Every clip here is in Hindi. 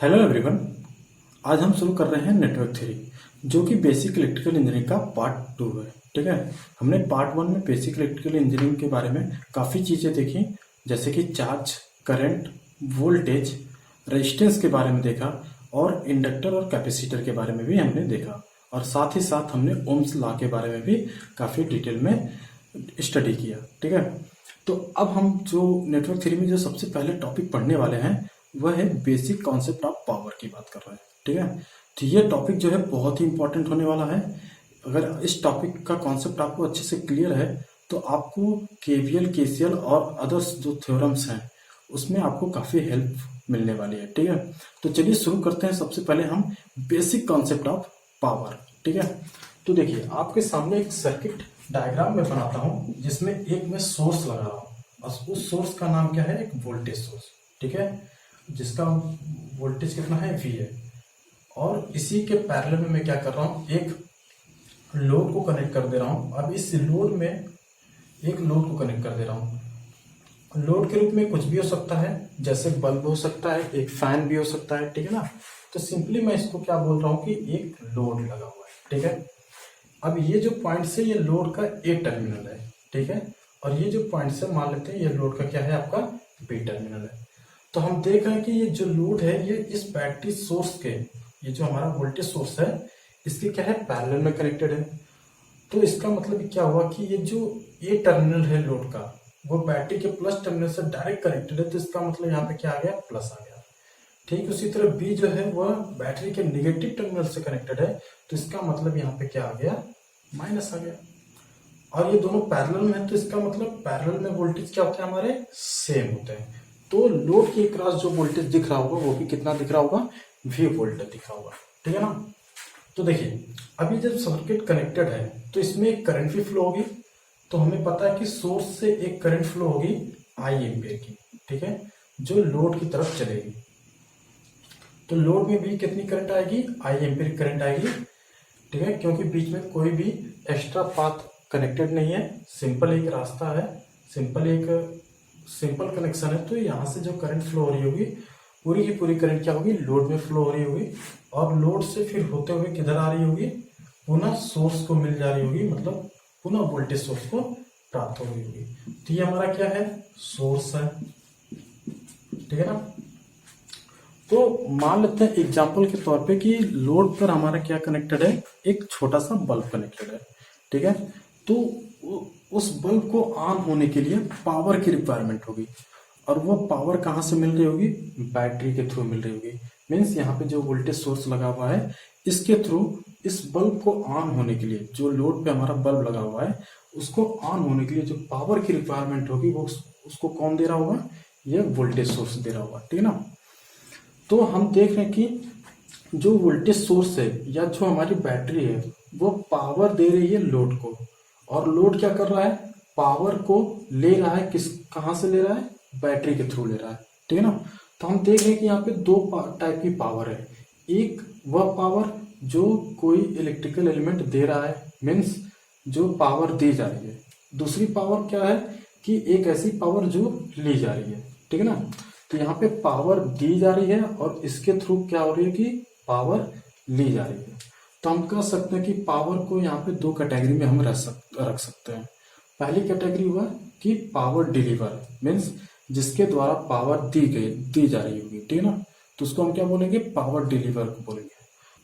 Hello everyone. आज हम शुरू कर रहे हैं नेटवर्क थ्योरी, जो कि बेसिक इलेक्ट्रिकल इंजीनियरिंग का पार्ट 2 है। ठीक है, हमने पार्ट 1 में बेसिक इलेक्ट्रिकल इंजीनियरिंग के बारे में काफ़ी चीज़ें देखी, जैसे कि चार्ज, करंट, वोल्टेज, रेजिस्टेंस के बारे में देखा, और इंडक्टर और कैपेसिटर के बारे में भी हमने देखा, और साथ ही साथ हमने ओम्स लॉ के बारे में भी काफ़ी डिटेल में स्टडी किया। ठीक है, तो अब हम जो नेटवर्क थ्योरी में जो सबसे पहले टॉपिक पढ़ने वाले हैं वह है बेसिक कॉन्सेप्ट ऑफ पावर की बात कर रहे हैं। ठीक है, तो ये टॉपिक जो है बहुत ही इंपॉर्टेंट होने वाला है। अगर इस टॉपिक का कॉन्सेप्ट आपको अच्छे से क्लियर है तो आपको केवीएल, केसीएल और अदर्स जो थ्योरम्स हैं उसमें आपको काफ़ी हेल्प मिलने वाली है। ठीक है, तो चलिए शुरू करते हैं। सबसे पहले हम बेसिक कॉन्सेप्ट ऑफ पावर। ठीक है, तो देखिए आपके सामने एक सर्किट डायग्राम में बनाता हूँ जिसमें एक मैं सोर्स लगा रहा हूँ, और उस सोर्स का नाम क्या है? एक वोल्टेज सोर्स। ठीक है, जिसका वोल्टेज कितना है? V है। और इसी के पैरेलल में मैं क्या कर रहा हूँ? एक लोड को कनेक्ट कर दे रहा हूँ। अब इस लोड में एक लोड को कनेक्ट कर दे रहा हूँ। लोड के रूप में कुछ भी हो सकता है, जैसे बल्ब हो सकता है, एक फैन भी हो सकता है। ठीक है ना, तो सिंपली मैं इसको क्या बोल रहा हूँ कि एक लोड लगा हुआ है। ठीक है, अब ये जो पॉइंट से ये लोड का ए टर्मिनल है। ठीक है, और ये जो पॉइंट से मान लेते हैं ये लोड का क्या है? आपका बी टर्मिनल है। तो हम देख रहे हैं कि ये जो लोड है ये इस बैटरी सोर्स के, ये जो हमारा वोल्टेज सोर्स है, इसके क्या है? पैरेलल में कनेक्टेड है। तो इसका मतलब क्या हुआ कि ये जो ए टर्मिनल है लोड का, वो बैटरी के प्लस टर्मिनल से डायरेक्ट कनेक्टेड है। तो इसका मतलब यहाँ पे क्या आ गया? प्लस आ गया। ठीक, उसी तरह बी जो है वह बैटरी के निगेटिव टर्मिनल से कनेक्टेड है। तो इसका मतलब यहाँ पे क्या आ गया? माइनस आ गया। और ये दोनों पैरेलल में है, तो इसका मतलब पैरेलल में वोल्टेज क्या होते हैं? हमारे सेम होते हैं। तो लोड के क्रॉस जो वोल्टेज दिख रहा होगा वो भी कितना दिख रहा होगा? V वोल्टेज दिख रहा होगा। ठीक है ना, तो देखिए अभी जब सर्किट कनेक्टेड है तो इसमें एक करंट भी फ्लो होगी। तो हमें पता है कि सोर्स से एक करंट फ्लो होगी I एम्पियर की। ठीक है, जो लोड की तरफ चलेगी। तो लोड में भी कितनी करंट आएगी? I एम्पियर करंट आएगी। ठीक है, क्योंकि बीच में कोई भी एक्स्ट्रा पाथ कनेक्टेड नहीं है, सिंपल एक रास्ता है, सिंपल कनेक्शन है। तो यहाँ से जो करंट फ्लो हो रही होगी पूरी की पूरी करंट क्या होगी? लोड में फ्लो हो रही होगी, और लोड से फिर होते हुए किधर आ रही होगी? पुनः सोर्स को मिल जा रही होगी, मतलब पुनः वोल्टेज सोर्स को प्राप्त हो रही होगी। तो ये हमारा क्या है? सोर्स है। ठीक है ना, तो मान लेते हैं एग्जाम्पल के तौर पे कि लोड पर हमारा क्या कनेक्टेड है? एक छोटा सा बल्ब कनेक्टेड है। ठीक है, तो उस बल्ब को ऑन होने के लिए पावर की रिक्वायरमेंट होगी, और वो पावर कहाँ से मिल रही होगी? बैटरी के थ्रू मिल रही होगी। मीन्स यहाँ पे जो वोल्टेज सोर्स लगा हुआ है इसके थ्रू इस बल्ब को ऑन होने के लिए, जो लोड पे हमारा बल्ब लगा हुआ है उसको ऑन होने के लिए जो पावर की रिक्वायरमेंट होगी वो उसको कौन दे रहा होगा? ये वोल्टेज सोर्स दे रहा होगा। ठीक है ना, तो हम देख रहे हैं कि जो वोल्टेज सोर्स है या जो हमारी बैटरी है वो पावर दे रही है लोड को, और लोड क्या कर रहा है? पावर को ले रहा है। कहाँ से ले रहा है? बैटरी के थ्रू ले रहा है। ठीक है ना, तो हम देख रहे हैं कि यहाँ पे दो टाइप की पावर है। एक वह पावर जो कोई इलेक्ट्रिकल एलिमेंट दे रहा है, मीन्स जो पावर दी जा रही है। दूसरी पावर क्या है कि एक ऐसी पावर जो ली जा रही है। ठीक है ना, तो यहाँ पे पावर दी जा रही है और इसके थ्रू क्या हो रही है कि पावर ली जा रही है। तो हम कह सकते हैं कि पावर को यहाँ पे दो कैटेगरी में हम रख सकते हैं। पहली कैटेगरी हुआ कि पावर डिलीवर, मीन्स जिसके द्वारा पावर दी जा रही होगी। ठीक है ना, तो उसको हम क्या बोलेंगे? पावर डिलीवर को बोलेंगे।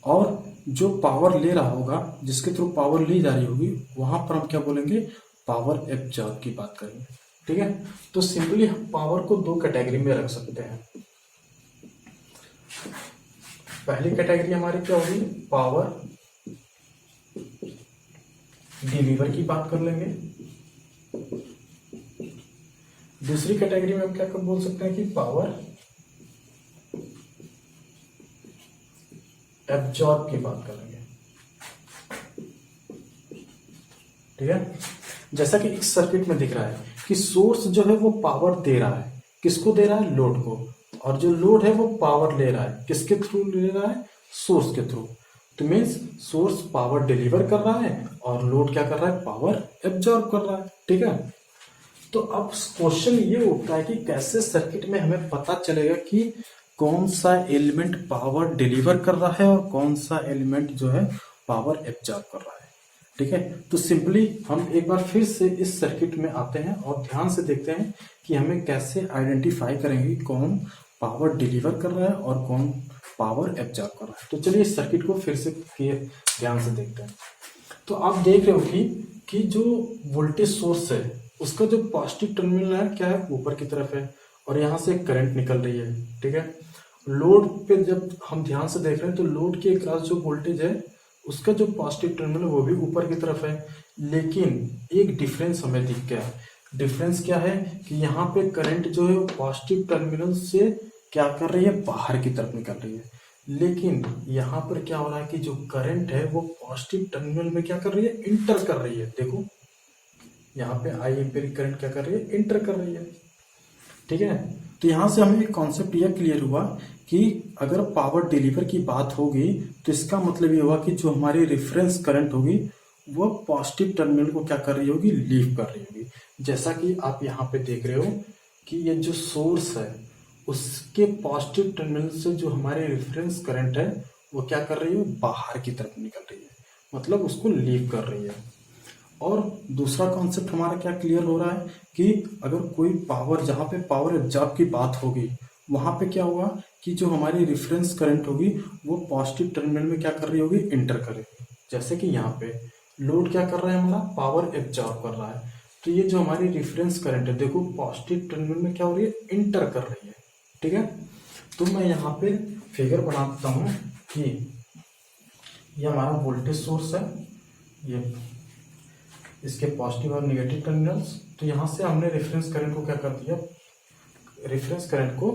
और जो पावर ले रहा होगा, जिसके थ्रू पावर ली जा रही होगी, वहां पर हम क्या बोलेंगे? पावर एब्जॉर्ब की बात करेंगे। ठीक है, तो सिंपली हम पावर को दो कैटेगरी में रख सकते हैं। पहली कैटेगरी हमारी क्या होगी? पावर डिलीवर की बात कर लेंगे। दूसरी कैटेगरी में हम क्या बोल सकते हैं कि पावर एब्जॉर्ब की बात करेंगे। ठीक है, जैसा कि इस सर्किट में दिख रहा है कि सोर्स जो है वो पावर दे रहा है। किसको दे रहा है? लोड को। और जो लोड है वो पावर ले रहा है। किसके थ्रू ले रहा है? सोर्स के थ्रू। तो मीन्स सोर्स पावर डिलीवर कर रहा है और लोड क्या कर रहा है? पावर एब्जॉर्ब कर रहा है। ठीक है, तो अब क्वेश्चन ये उठता है कि कैसे सर्किट में हमें पता चलेगा कि कौन सा एलिमेंट पावर डिलीवर कर रहा है और कौन सा एलिमेंट जो है पावर एब्जॉर्ब कर रहा है। ठीक है, तो सिंपली हम एक बार फिर से इस सर्किट में आते हैं और ध्यान से देखते हैं कि हमें कैसे आइडेंटिफाई करेंगे कौन पावर डिलीवर कर रहा है और कौन पावर एब्जॉर्ब कर रहा है। तो चलिए इस सर्किट को फिर से ध्यान से देखते हैं। तो आप देख रहे हो कि जो वोल्टेज सोर्स है उसका जो पॉजिटिव टर्मिनल है क्या है, ऊपर की तरफ है और यहाँ से करंट निकल रही है। ठीक है, लोड पे जब हम ध्यान से देख रहे हैं तो लोड के अक्रॉस जो वोल्टेज है उसका जो पॉजिटिव टर्मिनल है वो भी ऊपर की तरफ है, लेकिन एक डिफरेंस हमें दिख गया। डिफरेंस क्या है कि यहाँ पे करंट जो है वो पॉजिटिव टर्मिनल से क्या कर रही है, बाहर की तरफ निकल रही है, लेकिन यहाँ पर क्या हो रहा है कि जो करंट है वो पॉजिटिव टर्मिनल में क्या कर रही है, इंटर कर रही है। देखो यहाँ पे आई एम्पीरिक करंट क्या कर रही है, इंटर कर रही है। ठीक है, तो यहाँ से हमें एक कॉन्सेप्ट यह क्लियर हुआ कि अगर पावर डिलीवर की बात होगी तो इसका मतलब ये हुआ कि जो हमारी रेफरेंस करंट होगी वो पॉजिटिव टर्मिनल को क्या कर रही होगी, लीव कर रही होगी। जैसा कि आप यहाँ पे देख रहे हो कि ये जो सोर्स है उसके पॉजिटिव टर्मिनल से जो हमारे रेफरेंस करंट है वो क्या कर रही है, बाहर की तरफ निकल रही है, मतलब उसको लीव कर रही है। और दूसरा कॉन्सेप्ट हमारा क्या क्लियर हो रहा है कि अगर कोई पावर, जहाँ पे पावर एब्जॉर्ब की बात होगी वहां पे क्या होगा कि जो हमारी रेफरेंस करंट होगी वो पॉजिटिव टर्मिनल में क्या कर रही होगी, इंटर करेगी। जैसे कि यहाँ पे लोड क्या कर रहा है, हमारा पावर एब्जॉर्ब कर रहा है, तो ये जो हमारी रेफरेंस करंट है देखो पॉजिटिव टर्मिनल में क्या हो रही है, इंटर कर रही है। ठीक है, तो मैं यहाँ पे फिगर बनाता हूँ कि ये हमारा वोल्टेज सोर्स है, ये इसके पॉजिटिव और नेगेटिव टर्मिनल्स। तो यहाँ से हमने रेफरेंस करंट को क्या कर दिया, रेफरेंस करंट को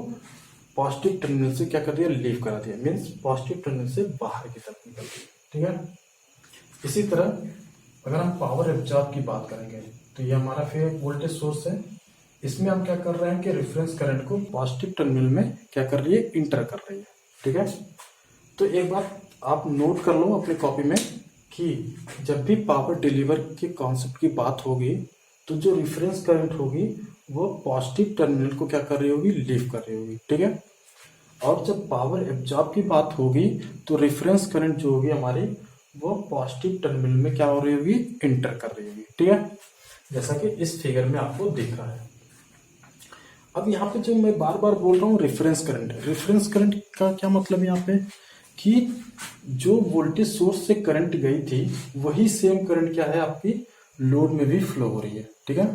पॉजिटिव टर्मिनल से क्या कर दिया, लीव करा दिया, मीन्स पॉजिटिव टर्मिनल से बाहर की तरफ निकल दिया। ठीक है, इसी तरह अगर हम पावर एब्जॉर्ब की बात करेंगे तो ये हमारा फिर एक वोल्टेज सोर्स है, इसमें हम क्या कर रहे हैं कि रेफरेंस करंट को पॉजिटिव टर्मिनल में क्या कर रही है, इंटर कर रही है। ठीक है, तो एक बात आप नोट कर लो अपनी कॉपी में कि जब भी पावर डिलीवर के कॉन्सेप्ट की बात होगी तो जो रेफरेंस करंट होगी वो पॉजिटिव टर्मिनल को क्या कर रही होगी, लीव कर रही होगी। ठीक है, और जब पावर एब्जॉर्ब की बात होगी तो रेफरेंस करंट जो होगी हमारी वो पॉजिटिव टर्मिनल में क्या हो रही होगी, इंटर कर रही होगी। ठीक है, जैसा कि इस फिगर में आपको दिख रहा है। अब यहाँ पे जो मैं बार बार बोल रहा हूँ रेफरेंस करंट का क्या मतलब है यहाँ पे कि जो वोल्टेज सोर्स से करंट गई थी वही सेम करंट क्या है, आपकी लोड में भी फ्लो हो रही है। ठीक है,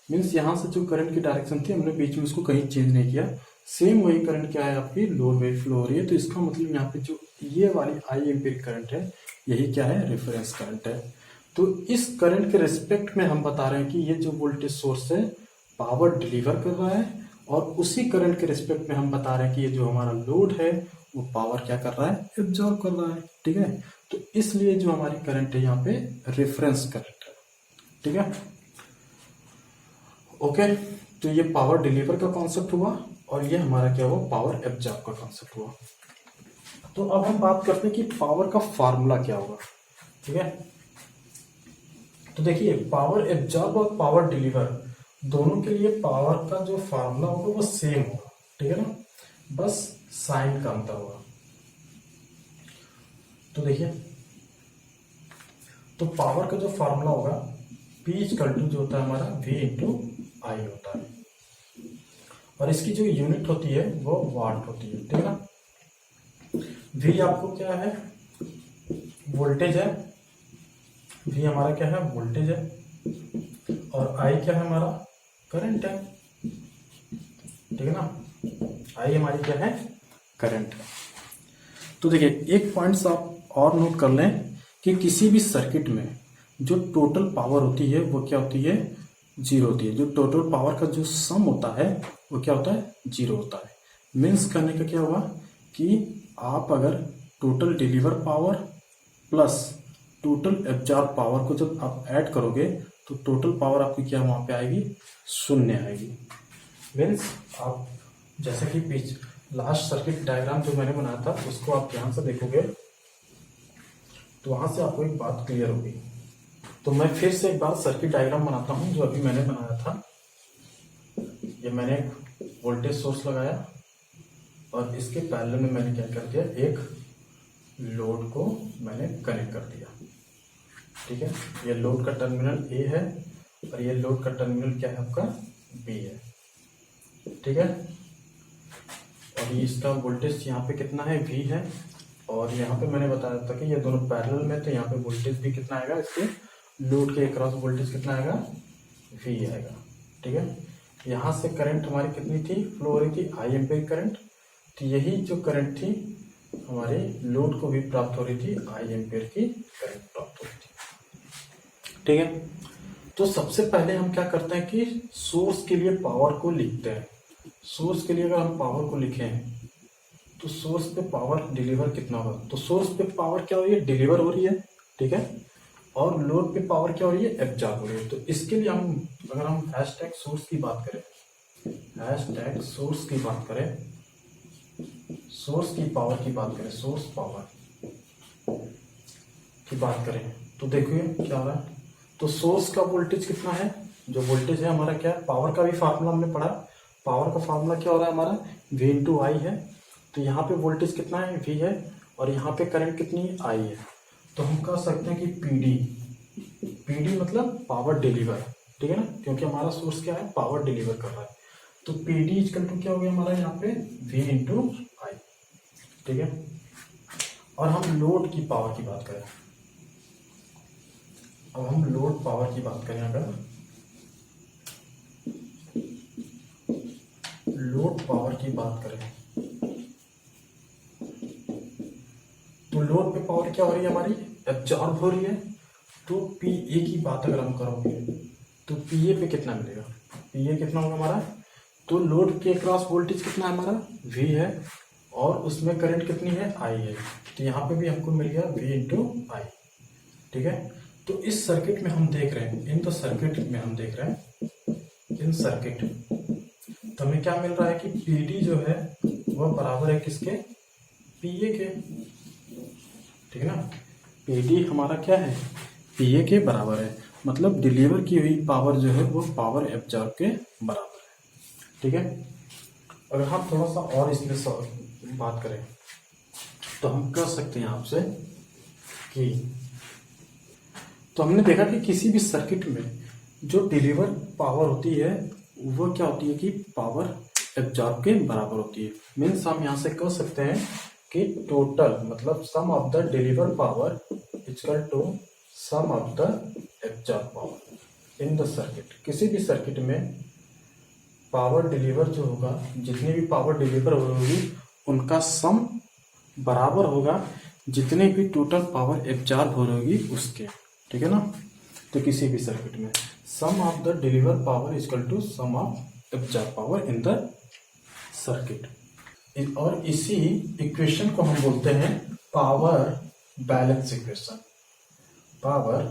मीन्स यहाँ से जो करंट की डायरेक्शन थी हमने बीच में उसको कहीं चेंज नहीं किया, सेम वही करंट क्या है, आपकी लोड में फ्लो हो रही है। तो इसका मतलब यहाँ पे जो ये वाली आई एम्पीरिक करंट है यही क्या है, रेफरेंस करंट है। तो इस करंट के रिस्पेक्ट में हम बता रहे हैं कि ये जो वोल्टेज सोर्स है पावर डिलीवर कर रहा है, और उसी करंट के रिस्पेक्ट में हम बता रहे हैं कि ये जो हमारा लोड है वो पावर क्या कर रहा है, एब्जॉर्ब कर रहा है। ठीक है, तो इसलिए जो हमारी करंट है यहाँ पे रेफरेंस करंट है। ठीक है, ओके, तो ये पावर डिलीवर का कॉन्सेप्ट हुआ और ये हमारा क्या हुआ, पावर एब्जॉर्ब का कॉन्सेप्ट हुआ। तो अब हम बात करते हैं कि पावर का फार्मूला क्या होगा। ठीक है, तो देखिए पावर एब्जॉर्ब और पावर डिलीवर दोनों के लिए पावर का जो फार्मूला होगा वो सेम होगा। ठीक है ना, बस साइन का अंतर होगा। तो देखिए, तो पावर का जो फार्मूला होगा P इक्वल टू जो होता है हमारा V इंटू आई होता है, और इसकी जो यूनिट होती है वो वाट होती है। ठीक है ना, V आपको क्या है, वोल्टेज है, V हमारा क्या है, वोल्टेज है, और I क्या है, हमारा करंट है। ठीक है ना, I हमारी क्या है, करंट है। तो देखिए एक पॉइंट्स आप और नोट कर लें कि किसी भी सर्किट में जो टोटल पावर होती है वो क्या होती है, जीरो होती है। जो टोटल पावर का जो सम होता है वो क्या होता है, जीरो होता है। मीन्स करने का क्या हुआ कि आप अगर total deliver power plus total absorb power को जब आप ऐड करोगे तो टोटल पावर आपकी क्या वहां पे आएगी, शून्य आएगी। मीन्स आप जैसे कि पीछे लास्ट सर्किट डायग्राम जो मैंने बनाया था उसको आप ध्यान से देखोगे तो वहां से आपको एक बात क्लियर होगी। तो मैं फिर से एक बार सर्किट डायग्राम बनाता हूं जो अभी मैंने बनाया था। ये मैंने एक वोल्टेज सोर्स लगाया, और इसके पैरेलल में मैंने क्या कर दिया, एक लोड को मैंने कनेक्ट कर दिया। ठीक है, ये लोड का टर्मिनल ए है और ये लोड का टर्मिनल क्या है आपका, बी है। ठीक है, और ये इसका वोल्टेज यहाँ पे कितना है, वी है। और यहाँ पे मैंने बताया था कि ये दोनों पैरेलल में, तो यहाँ पे वोल्टेज भी कितना आएगा, इसके लोड के अक्रॉस वोल्टेज कितना आएगा, वी आएगा। ठीक है, यहाँ से करंट हमारी कितनी थी, फ्लो हो रही थी, आई एम्पेयर करंट। तो यही जो करंट थी हमारे लोड को भी प्राप्त हो रही थी, आई एम्पेयर की करंट प्राप्त हो रही थी। ठीक है, तो सबसे पहले हम क्या करते हैं कि सोर्स के लिए पावर को लिखते हैं। सोर्स के लिए अगर हम पावर को लिखें तो सोर्स पे पावर डिलीवर कितना होगा, तो सोर्स पे पावर क्या हो रही है, डिलीवर हो रही है। ठीक है, और लोड पे पावर क्या हो रही है, एब्जॉर्ब हो रही है। तो इसके लिए हम, अगर हम हैशटैग सोर्स की बात करें, हैशटैग सोर्स की बात करें, सोर्स की पावर की बात करें, सोर्स पावर की बात करें, तो देखिए क्या हो रहा है। तो सोर्स का वोल्टेज कितना है, जो वोल्टेज है हमारा क्या है, पावर का भी फार्मूला हमने पढ़ा। पावर का फार्मूला क्या हो रहा है हमारा, V इंटू आई है। तो यहाँ पे वोल्टेज कितना है, V है, और यहाँ पे करंट कितनी है, I है। तो हम कह सकते हैं कि PD मतलब पावर डिलीवर। ठीक है ना, क्योंकि हमारा सोर्स क्या है, पावर डिलीवर कर रहा है। तो PD इक्वल टू क्या हो गया हमारा यहाँ पे, V इंटू आई। ठीक है, और हम लोड की पावर की बात करें, अब हम लोड पावर की बात करें, अगर लोड पावर की बात करें तो लोड पे पावर क्या हो रही है हमारी, एब्जॉर्ब हो रही है। तो PA की बात अगर हम करोगे तो PA पे कितना मिलेगा, PA कितना होगा हमारा, तो लोड के क्रॉस वोल्टेज कितना है हमारा, V है, और उसमें करंट कितनी है, I है। तो यहाँ पे भी हमको मिल गया V इंटू आई। ठीक है, तो इस सर्किट में हम देख रहे हैं, इन द सर्किट में हम देख रहे हैं, इन सर्किट तो हमें क्या मिल रहा है कि PD जो है वह बराबर है किसके, PA के। ठीक है ना, PD हमारा क्या है, PA के बराबर है, मतलब डिलीवर की हुई पावर जो है वो पावर एब्जॉर्ब के बराबर है। ठीक है, अगर हम थोड़ा सा और इसमें बात करें तो हम कह सकते हैं आपसे कि, तो हमने देखा कि किसी भी सर्किट में जो डिलीवर पावर होती है वो क्या होती है कि पावर एब्जॉर्ब के बराबर होती है। मीन्स हम यहाँ से कह सकते हैं कि टोटल मतलब sum of the deliver power equal to sum of the absorb power in the circuit. किसी भी सर्किट में पावर डिलीवर जो होगा, जितनी भी पावर डिलीवर होगी उनका सम बराबर होगा जितने भी टोटल पावर एब्जॉर्ब हो रही होगी उसके। ठीक है ना, तो किसी भी सर्किट में sum of the deliver power equal to sum of absorb power in the circuit. और इसी इक्वेशन को हम बोलते हैं power balance equation. Power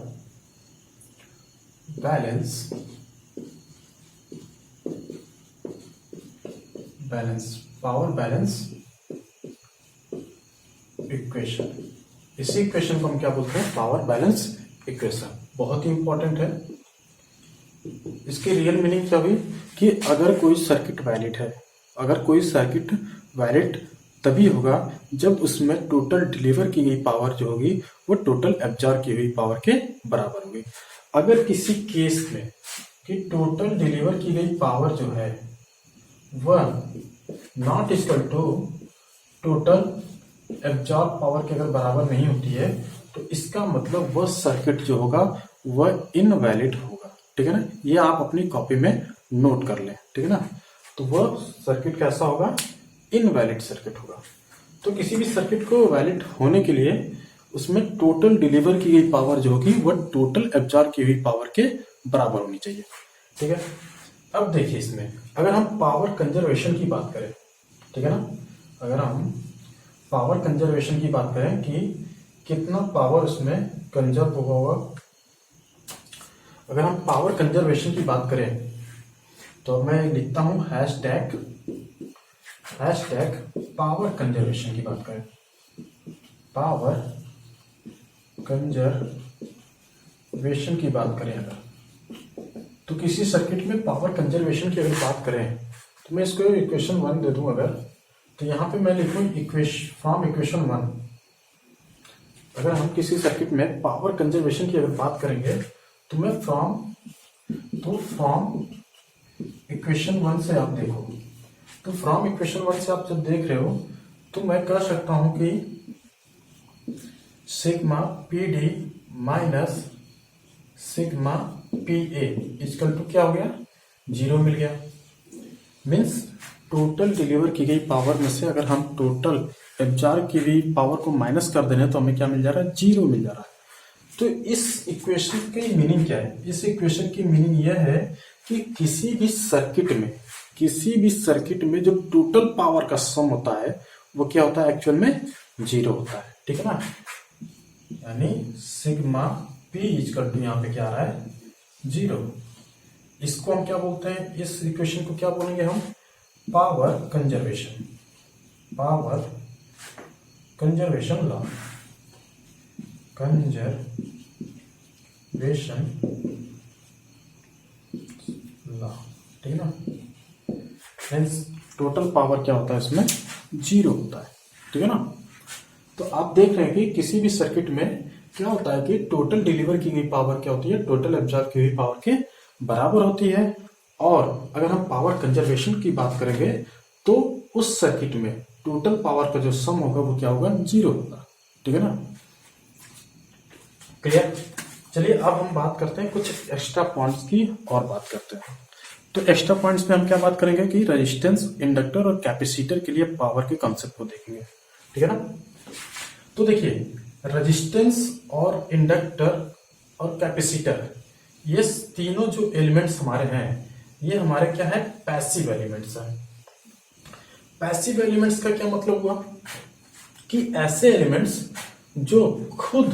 balance power balance equation. इसी इक्वेशन को हम क्या बोलते हैं, पावर बैलेंस इक्वेशन। बहुत ही इंपॉर्टेंट है। इसकी रियल मीनिंग क्या हुई कि अगर कोई सर्किट वैलिड है, अगर कोई सर्किट वैलिड तभी होगा जब उसमें टोटल डिलीवर की गई पावर जो होगी वो टोटल एब्जॉर्ब की हुई पावर के बराबर होगी। अगर किसी केस में कि टोटल डिलीवर की गई पावर जो है वह not equal to total absorb power के अगर बराबर नहीं होती है तो इसका मतलब वह सर्किट जो होगा वह इनवैलिड होगा। ठीक है ना, ये आप अपनी कॉपी में नोट कर लें। ठीक है ना, तो वह सर्किट कैसा होगा, इनवैलिड सर्किट होगा। तो किसी भी सर्किट को वैलिड होने के लिए उसमें टोटल डिलीवर की गई पावर जो होगी वह टोटल एब्जॉर्ब की हुई पावर के बराबर होनी चाहिए। ठीक है, अब देखिए इसमें अगर हम पावर कंजर्वेशन की बात करें, ठीक है ना, अगर हम पावर कंजर्वेशन की बात करें कि कितना पावर उसमें कंजर्व होगा, अगर हम पावर कंजर्वेशन की बात करें तो मैं लिखता हूं हैशटैग पावर कंजर्वेशन की बात करें। पावर कंजर्वेशन की बात करें अगर, तो किसी सर्किट में पावर कंजर्वेशन की अगर बात करें तो मैं इसको इक्वेशन 1 दे दूं अगर, तो यहाँ पे मैं लिखूँ फ्रॉम इक्वेशन 1। अगर हम किसी सर्किट में पावर कंजर्वेशन की अगर बात करेंगे तो मैं फ्रॉम इक्वेशन 1 से आप देखो, तो फ्रॉम इक्वेशन 1 से आप जब देख रहे हो तो मैं कह सकता हूं कि sigma P D minus sigma P A equal to क्या हो गया, 0 मिल गया। मीन्स टोटल डिलीवर की गई पावर में से अगर हम टोटल एब्जॉर्ब की गई पावर को माइनस कर दे रहे हैं तो हमें क्या मिल जा रहा है, 0 मिल जा रहा है। तो इस इक्वेशन की मीनिंग क्या है, इस इक्वेशन की मीनिंग यह है कि किसी भी सर्किट में जो टोटल पावर का सम होता है वो क्या होता है, एक्चुअल में 0 होता है। ठीक है ना, यानी सिग्मा पी इक्वल टू यहाँ पे क्या आ रहा है, 0। इसको हम क्या बोलते हैं, इस इक्वेशन को क्या बोलेंगे हम, पावर कंजर्वेशन लॉ, ठीक है ना। मीन्स टोटल पावर क्या होता है, इसमें 0 होता है। ठीक है ना। तो आप देख रहे हैं कि किसी भी सर्किट में क्या होता है कि टोटल डिलीवर की गई पावर क्या होती है, टोटल एब्जॉर्ब की गई पावर के बराबर होती है। और अगर हम पावर कंजर्वेशन की बात करेंगे तो उस सर्किट में टोटल पावर का जो सम होगा वो क्या होगा, 0 होगा। ठीक है ना, क्लियर। चलिए अब हम बात करते हैं कुछ एक्स्ट्रा पॉइंट्स की और बात करते हैं। तो एक्स्ट्रा पॉइंट्स में हम क्या बात करेंगे कि रेजिस्टेंस, इंडक्टर और कैपेसिटर के लिए पावर के कॉन्सेप्ट को देखेंगे। ठीक है ना। तो देखिए, रेजिस्टेंस और इंडक्टर और कैपेसिटर, ये तीनों जो एलिमेंट्स हमारे हैं ये हमारे क्या है, पैसिव एलिमेंट्स हैं। पैसिव एलिमेंट्स का क्या मतलब हुआ कि ऐसे एलिमेंट्स जो खुद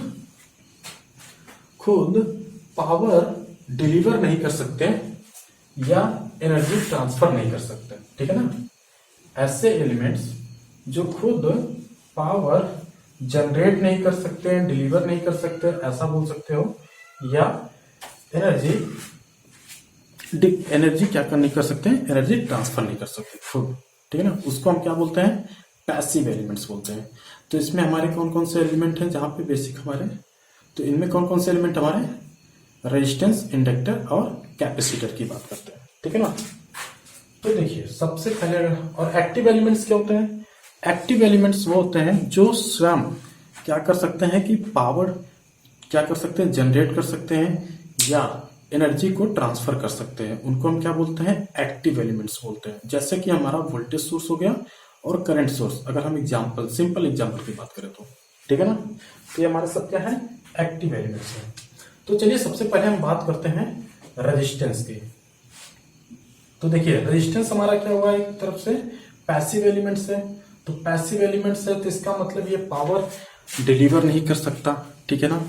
पावर डिलीवर नहीं कर सकते या एनर्जी ट्रांसफर नहीं कर सकते। ठीक है ना, ऐसे एलिमेंट्स जो खुद पावर जनरेट नहीं कर सकते, डिलीवर नहीं कर सकते, ऐसा बोल सकते हो, या एनर्जी क्या कर नहीं कर सकते, एनर्जी ट्रांसफर नहीं कर सकते खुद। ठीक है ना, उसको हम क्या बोलते हैं, पैसिव एलिमेंट्स बोलते हैं। तो इसमें हमारे कौन कौन से एलिमेंट हैं जहां पे बेसिक हमारे, तो इनमें कौन कौन से एलिमेंट हमारे, रेजिस्टेंस, इंडक्टर और कैपेसिटर की बात करते हैं। ठीक है ना। तो देखिए सबसे पहले, और एक्टिव एलिमेंट्स क्या होते हैं, एक्टिव एलिमेंट्स वो होते हैं जो स्वयं क्या कर सकते हैं कि पावर क्या कर सकते हैं, जनरेट कर सकते हैं या एनर्जी को ट्रांसफर कर सकते हैं। उनको हम क्या बोलते हैं, एक्टिव एलिमेंट्स बोलते हैं। जैसे कि हमारा वोल्टेज सोर्स हो गया और करंट सोर्स, अगर हम सिंपल एग्जांपल की बात करें तो। ठीक है ना, तो ये हमारे सब क्या है, एक्टिव एलिमेंट्स हैं। तो चलिए सबसे पहले हम बात करते हैं रेजिस्टेंस की। तो देखिए रेजिस्टेंस हमारा क्या हुआ, एक तरफ से पैसिव एलिमेंट्स है। तो पैसिव एलिमेंट्स है तो इसका मतलब ये पावर डिलीवर नहीं कर सकता। ठीक है ना,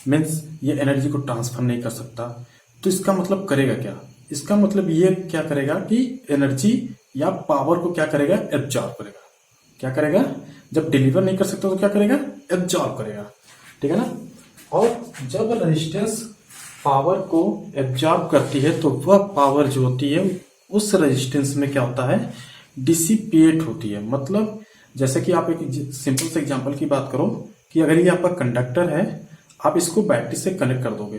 मीन्स ये एनर्जी को ट्रांसफर नहीं कर सकता। तो इसका मतलब करेगा क्या, इसका मतलब ये क्या करेगा कि एनर्जी या पावर को क्या करेगा, एब्जॉर्ब करेगा। क्या करेगा, जब डिलीवर नहीं कर सकता तो क्या करेगा, एब्जॉर्ब करेगा। ठीक है ना। और जब रेजिस्टेंस पावर को एब्जॉर्ब करती है तो वह पावर जो होती है उस रेजिस्टेंस में क्या होता है, डिसिपेट होती है। मतलब जैसे कि आप एक सिंपल से एग्जांपल की बात करो कि अगर ये आपका कंडक्टर है, आप इसको बैटरी से कनेक्ट कर दोगे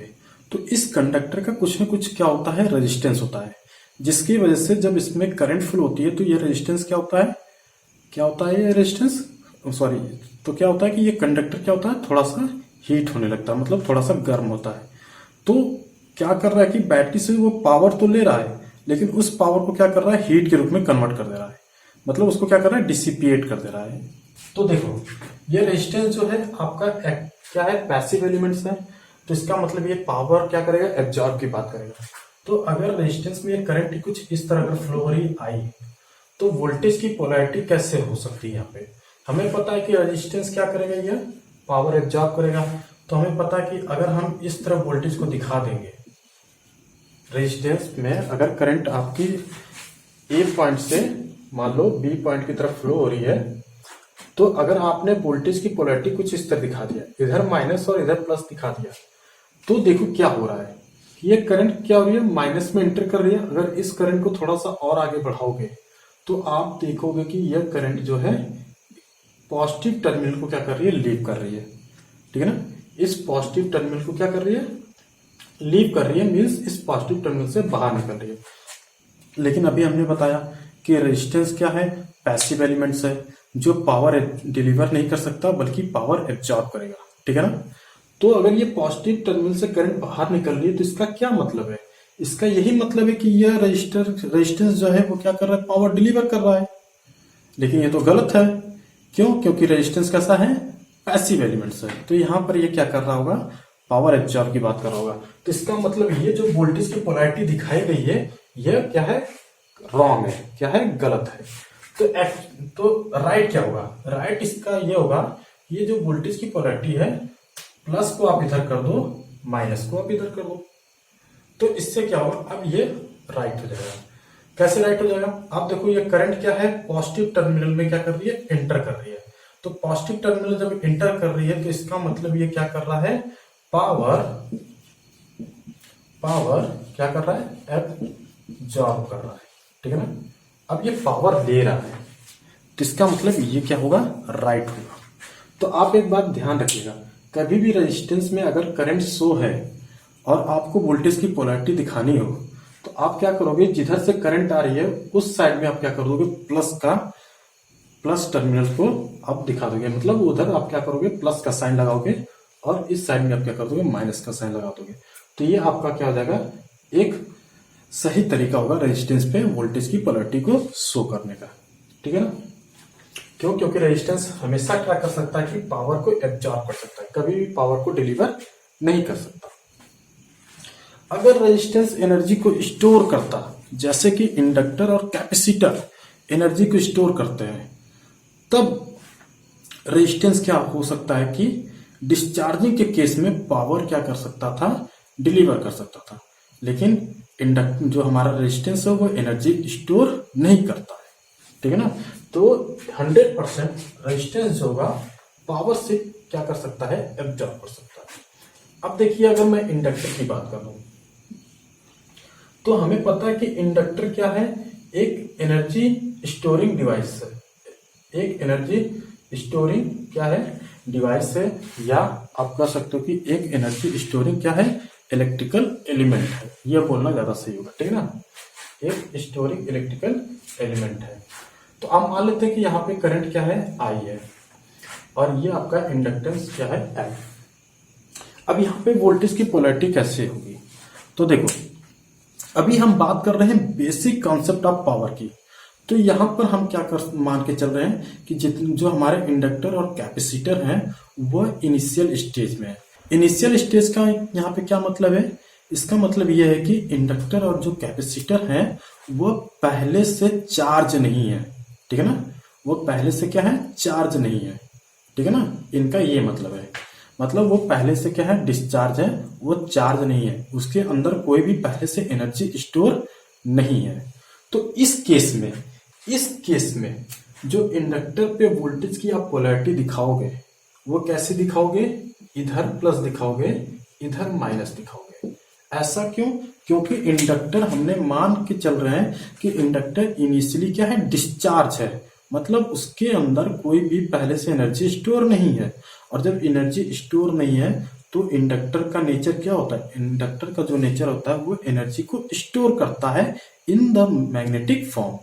तो इस कंडक्टर का कुछ न कुछ क्या होता है, रेजिस्टेंस होता है, जिसकी वजह से जब इसमें करंट फ्लो होती है तो ये रेजिस्टेंस क्या होता है ये रेजिस्टेंस सॉरी, तो क्या होता है कि ये कंडक्टर क्या होता है, थोड़ा सा हीट होने लगता है, मतलब थोड़ा सा गर्म होता है। तो क्या कर रहा है कि बैटरी से वो पावर तो ले रहा है लेकिन उस पावर को क्या कर रहा है, हीट के रूप में कन्वर्ट कर दे रहा है। मतलब उसको क्या कर रहा है, डिसिपिएट कर दे रहा है। तो देखो ये रेजिस्टेंस जो है आपका क्या है, पैसिव एलिमेंट्स है। तो इसका मतलब ये पावर क्या करेगा, एब्जॉर्ब की बात करेगा। तो अगर रेजिस्टेंस में ये करंट कुछ इस तरह अगर फ्लो हो रही आई तो वोल्टेज की पोलैरिटी कैसे हो सकती है। यहाँ पे हमें पता है कि रेजिस्टेंस क्या करेगा, ये पावर एब्जॉर्ब करेगा। तो हमें पता है कि अगर हम इस तरह वोल्टेज को दिखा देंगे, रेजिस्टेंस में अगर करंट आपकी ए पॉइंट से मान लो बी पॉइंट की तरफ फ्लो हो रही है, तो अगर आपने वोल्टेज की पोलैरिटी कुछ इस तरह दिखा दिया, इधर माइनस और इधर प्लस दिखा दिया, तो देखो क्या हो रहा है, ये करंट क्या हो रही है, माइनस में एंटर कर रही है। अगर इस करंट को थोड़ा सा और आगे बढ़ाओगे तो आप देखोगे कि यह करंट जो है पॉजिटिव टर्मिनल को क्या कर रही है, लीव कर रही है। ठीक है ना, इस पॉजिटिव टर्मिनल को क्या कर रही है, लीव कर रही है, मीन्स इस पॉजिटिव टर्मिनल से बाहर निकल रही है। लेकिन अभी हमने बताया कि रेजिस्टेंस क्या है, पैसिव एलिमेंट्स है जो पावर डिलीवर नहीं कर सकता बल्कि पावर एब्जॉर्ब करेगा। ठीक है ना, तो अगर ये पॉजिटिव टर्मिनल से करंट बाहर निकल रही है तो इसका क्या मतलब है, इसका यही मतलब है कि यह रेजिस्टेंस जो है वो क्या कर रहा है, पावर डिलीवर कर रहा है। लेकिन ये तो गलत है, क्यों, क्योंकि रेजिस्टेंस कैसा है, पैसिव एलिमेंट्स है। तो यहां पर ये क्या कर रहा होगा, पावर एब्जॉर्ब की बात कर रहा होगा। तो इसका मतलब ये जो वोल्टेज की पोलैरिटी दिखाई गई है यह क्या है, रॉन्ग है, क्या है, गलत है। तो राइट क्या होगा, राइट इसका ये होगा, ये जो वोल्टेज की पोलैरिटी है प्लस को आप इधर कर दो, माइनस को आप इधर कर दो, तो इससे क्या होगा, अब ये राइट हो जाएगा। कैसे राइट हो जाएगा, आप देखो ये करंट क्या है, पॉजिटिव टर्मिनल में क्या कर रही है, एंटर कर रही है। तो पॉजिटिव टर्मिनल जब एंटर कर रही है तो इसका मतलब ये क्या कर रहा है, पावर क्या कर रहा है, एब्जॉर्ब कर रहा है। ठीक है ना, अब ये पावर ले रहा है तो इसका मतलब ये क्या होगा, राइट होगा। तो आप एक बात ध्यान रखिएगा, कभी भी रेजिस्टेंस में अगर करंट शो है और आपको वोल्टेज की पोलैरिटी दिखानी हो तो आप क्या करोगे, जिधर से करंट आ रही है उस साइड में आप क्या कर दोगे, प्लस टर्मिनल को आप दिखा दोगे, मतलब उधर आप क्या करोगे, प्लस का साइन लगाओगे और इस साइड में आप क्या कर दोगे, माइनस का साइन लगा दोगे। तो ये आपका क्या हो जाएगा, एक सही तरीका होगा रेजिस्टेंस पे वोल्टेज की पोलैरिटी को शो करने का। ठीक है ना, क्यों, क्योंकि रेजिस्टेंस हमेशा क्या कर सकता है कि पावर को एब्जॉर्ब कर सकता है, कभी भी पावर को डिलीवर नहीं कर सकता। अगर रेजिस्टेंस एनर्जी को स्टोर करता, जैसे कि इंडक्टर और कैपेसिटर एनर्जी को स्टोर करते हैं, तब रेजिस्टेंस क्या हो सकता है कि डिस्चार्जिंग के केस में पावर क्या कर सकता था, डिलीवर कर सकता था। लेकिन इंडक्टर जो हमारा रेजिस्टेंस है वो एनर्जी स्टोर नहीं करता है। ठीक है ना, तो 100% रेजिस्टेंस जो होगा पावर से क्या कर सकता है, एब्जॉर्ब कर सकता है। अब देखिए अगर मैं इंडक्टर की बात करूं तो हमें पता है कि इंडक्टर क्या है, एक एनर्जी स्टोरिंग डिवाइस है, एक एनर्जी स्टोरिंग क्या है, डिवाइस है, या आप कह सकते हो कि एक एनर्जी स्टोरिंग क्या है, इलेक्ट्रिकल एलिमेंट है। यह बोलना ज्यादा सही होगा। ठीक है ना, एक स्टोरिंग इलेक्ट्रिकल एलिमेंट है। तो आप मान लेते हैं कि यहाँ पे करंट क्या है, आई है, और ये आपका इंडक्टेंस क्या है, एल। अब यहाँ पे वोल्टेज की पोलैरिटी कैसे होगी, तो देखो अभी हम बात कर रहे हैं बेसिक कॉन्सेप्ट ऑफ पावर की। तो यहां पर हम क्या मान के चल रहे हैं कि जो हमारे इंडक्टर और कैपेसिटर हैं वह इनिशियल स्टेज में है। इनिशियल स्टेज का यहाँ पे क्या मतलब है, इसका मतलब यह है कि इंडक्टर और जो कैपेसिटर हैं वह पहले से चार्ज नहीं है। ठीक है ना, वो पहले से क्या है, चार्ज नहीं है। ठीक है ना, इनका ये मतलब है, मतलब वो पहले से क्या है, डिस्चार्ज है, वो चार्ज नहीं है, उसके अंदर कोई भी पहले से एनर्जी स्टोर नहीं है। तो इस केस में जो इंडक्टर पे वोल्टेज की आप पोलैरिटी दिखाओगे वो कैसे दिखाओगे, इधर प्लस दिखाओगे, इधर माइनस दिखाओगे। ऐसा क्यों, क्योंकि इंडक्टर हमने मान के चल रहे हैं कि इंडक्टर इनिशियली क्या है, डिस्चार्ज है, मतलब उसके अंदर कोई भी पहले से एनर्जी स्टोर नहीं है। और जब एनर्जी स्टोर नहीं है तो इंडक्टर का नेचर क्या होता है, इंडक्टर का जो नेचर होता है वो एनर्जी को स्टोर करता है in the magnetic form.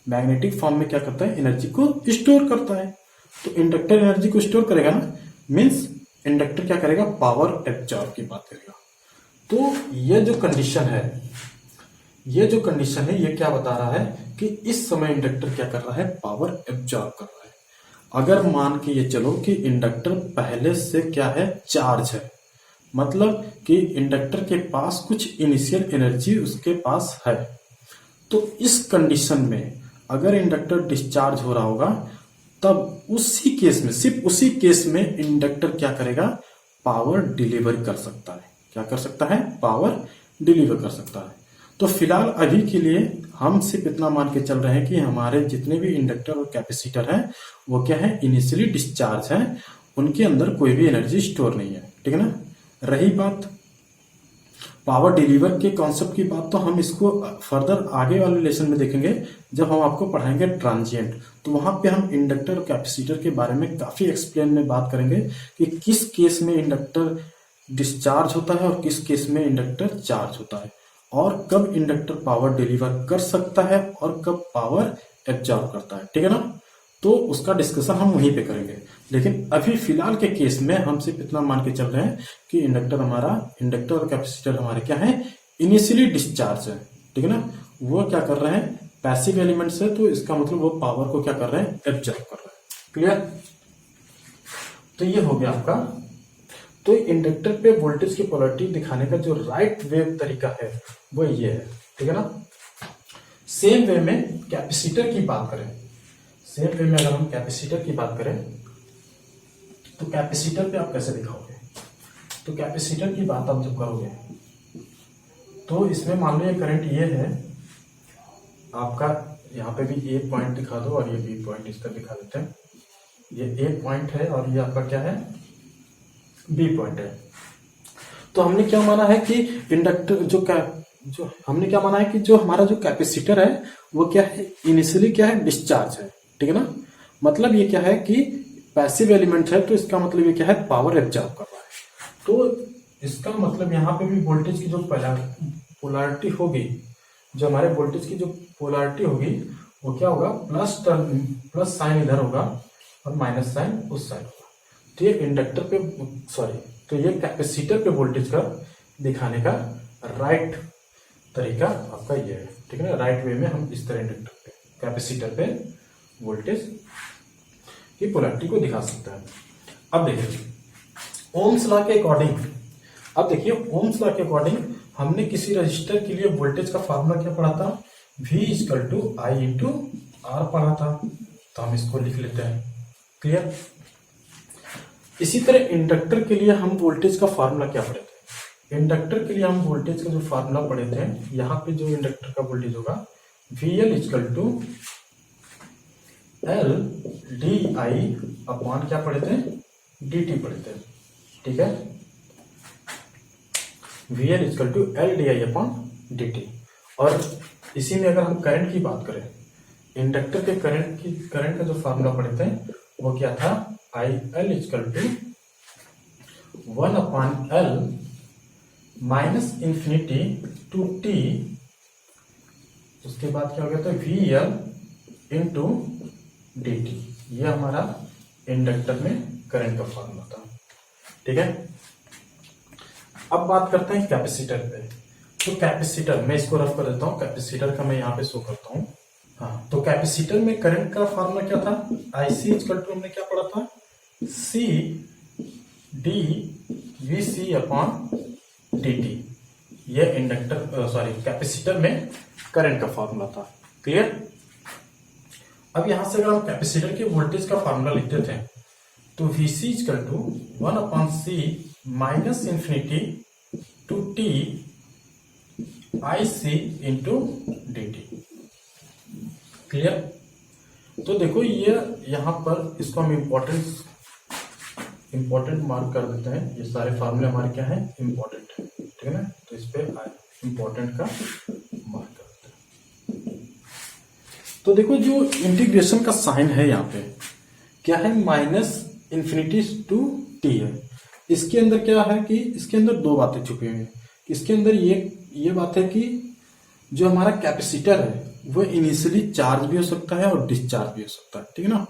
Magnetic form में क्या करता है, एनर्जी को स्टोर करता है। तो इंडक्टर एनर्जी को स्टोर करेगा ना, मीन्स इंडक्टर क्या करेगा, पावर एब्जॉर्ब की बात करेगा। तो ये जो कंडीशन है ये क्या बता रहा है कि इस समय इंडक्टर क्या कर रहा है, पावर एब्जॉर्ब कर रहा है। अगर मान के ये चलो कि इंडक्टर पहले से क्या है, चार्ज है, मतलब कि इंडक्टर के पास कुछ इनिशियल एनर्जी उसके पास है, तो इस कंडीशन में अगर इंडक्टर डिस्चार्ज हो रहा होगा तब उसी केस में, सिर्फ उसी केस में इंडक्टर क्या करेगा, पावर डिलीवर कर सकता है। क्या कर सकता है, पावर डिलीवर कर सकता है। तो फिलहाल अभी के लिए हम सिर्फ इतना मान के चल रहे हैं कि हमारे जितने भी इंडक्टर और कैपेसिटर हैं वो क्या है, इनिशियली डिस्चार्ज हैं, उनके अंदर कोई भी एनर्जी स्टोर नहीं है। ठीक है ना, रही बात पावर डिलीवर के कॉन्सेप्ट की बात तो हम इसको फर्दर आगे वाले लेसन में देखेंगे जब हम आपको पढ़ाएंगे ट्रांजिएंट। तो वहां पे हम इंडक्टर और कैपेसिटर के बारे में काफी एक्सप्लेन में बात करेंगे कि किस केस में इंडक्टर डिस्चार्ज होता है और किस केस में इंडक्टर चार्ज होता है, और कब इंडक्टर पावर डिलीवर कर सकता है और कब पावर एब्जॉर्ब करता है। ठीक है ना। तो उसका डिस्कशन हम वहीं पे करेंगे, लेकिन अभी फिलहाल के केस में हम सिर्फ इतना मान के चल रहे हैं कि इंडक्टर और कैपेसिटर हमारे क्या है, इनिशियली डिस्चार्ज है। ठीक है ना। वो क्या कर रहे हैं, पैसिव एलिमेंट्स है, तो इसका मतलब वो पावर को क्या कर रहे हैं, एब्जॉर्ब कर रहे हैं। क्लियर। तो ये हो गया आपका। तो इंडक्टर पे वोल्टेज की पोलैरिटी दिखाने का जो राइट वे तरीका है वो ये है। ठीक है ना। सेम वे में कैपेसिटर की बात करें, सेम वे में अगर हम कैपेसिटर की बात करें तो कैपेसिटर पे आप कैसे दिखाओगे। तो कैपेसिटर की बात आप जब करोगे तो इसमें मान लो ये करंट ये है आपका, यहाँ पे भी ए पॉइंट दिखा दो और ये बी पॉइंट इसका दिखा देते हैं। ये ए पॉइंट है और ये आपका क्या है, बी पॉइंट है। तो हमने क्या माना है कि इंडक्टर जो हमने क्या माना है कि जो हमारा जो कैपेसिटर है वो क्या है, इनिशियली क्या है, डिस्चार्ज है। ठीक है ना। मतलब ये क्या है कि पैसिव एलिमेंट है, तो इसका मतलब ये क्या है, पावर एब्जॉर्ब कर रहा है। तो इसका मतलब यहाँ पे भी वोल्टेज की जो पोलैरिटी होगी, जो हमारे वोल्टेज की जो पोलैरिटी होगी वो क्या होगा, प्लस साइन इधर होगा और माइनस साइन उस साइड होगा। तो ये इंडक्टर पे तो ये कैपेसिटर पे वोल्टेज का दिखाने का राइट तरीका आपका ये है। ठीक है ना। राइट वे में हम इस तरह इंडक्टर पे कैपेसिटर पे वोल्टेज की पोलैरिटी को दिखा सकते हैं। अब देखिए ओम्स लॉ के अकॉर्डिंग, अब देखिए ओम्स लॉ के अकॉर्डिंग हमने किसी रजिस्टर के लिए वोल्टेज का फार्मूला क्या पढ़ा था, V = I/R पढ़ा था। तो हम इसको लिख लेते हैं। क्लियर। इसी तरह इंडक्टर के लिए हम वोल्टेज का फार्मूला क्या पढ़े थे, इंडक्टर के लिए हम वोल्टेज का जो फार्मूला पढ़े थे, यहाँ पे जो इंडक्टर का वोल्टेज होगा VL = LdI क्या पढ़े थे, dt पढ़े थे। ठीक है। VL = LdI/dt। और इसी में अगर हम करंट की बात करें, इंडक्टर के करंट का जो फार्मूला पढ़े थे वो क्या था, IL = 1/L -∞ to t, उसके बाद क्या हो गया, तो VL × dt। ये हमारा इंडक्टर में करंट का फार्मूला था। ठीक है। अब बात करते हैं कैपेसिटर पे। तो कैपेसिटर, मैं इसको रफ कर देता हूँ, कैपेसिटर का मैं यहाँ पे शो करता हूँ। हाँ, तो कैपेसिटर में करंट का फार्मूला क्या था, IC = हमने क्या पढ़ा था, C dVC/dt। ये कैपेसिटर में करंट का फार्मूला था। क्लियर। अब यहां से अगर हम कैपेसिटर के वोल्टेज का फार्मूला लिखते थे तो VC = 1/C -∞ to t IC × dt। Clear. तो देखो ये यहां पर इसको हम इंपॉर्टेंट मार्क कर देते हैं। ये सारे फार्मूले हमारे क्या है, इंपॉर्टेंट है। ठीक है ना। तो इस पे इंपॉर्टेंट का मार्क कर देते हैं। तो देखो जो इंटीग्रेशन का साइन है यहाँ पे क्या है, -∞ to t है। इसके अंदर क्या है कि इसके अंदर दो बातें छुपी हुई हैं। इसके अंदर ये बात है कि जो हमारा कैपेसिटर है वो इनिशियली चार्ज भी हो सकता है और डिस्चार्ज भी हो सकता है। ठीक है ना।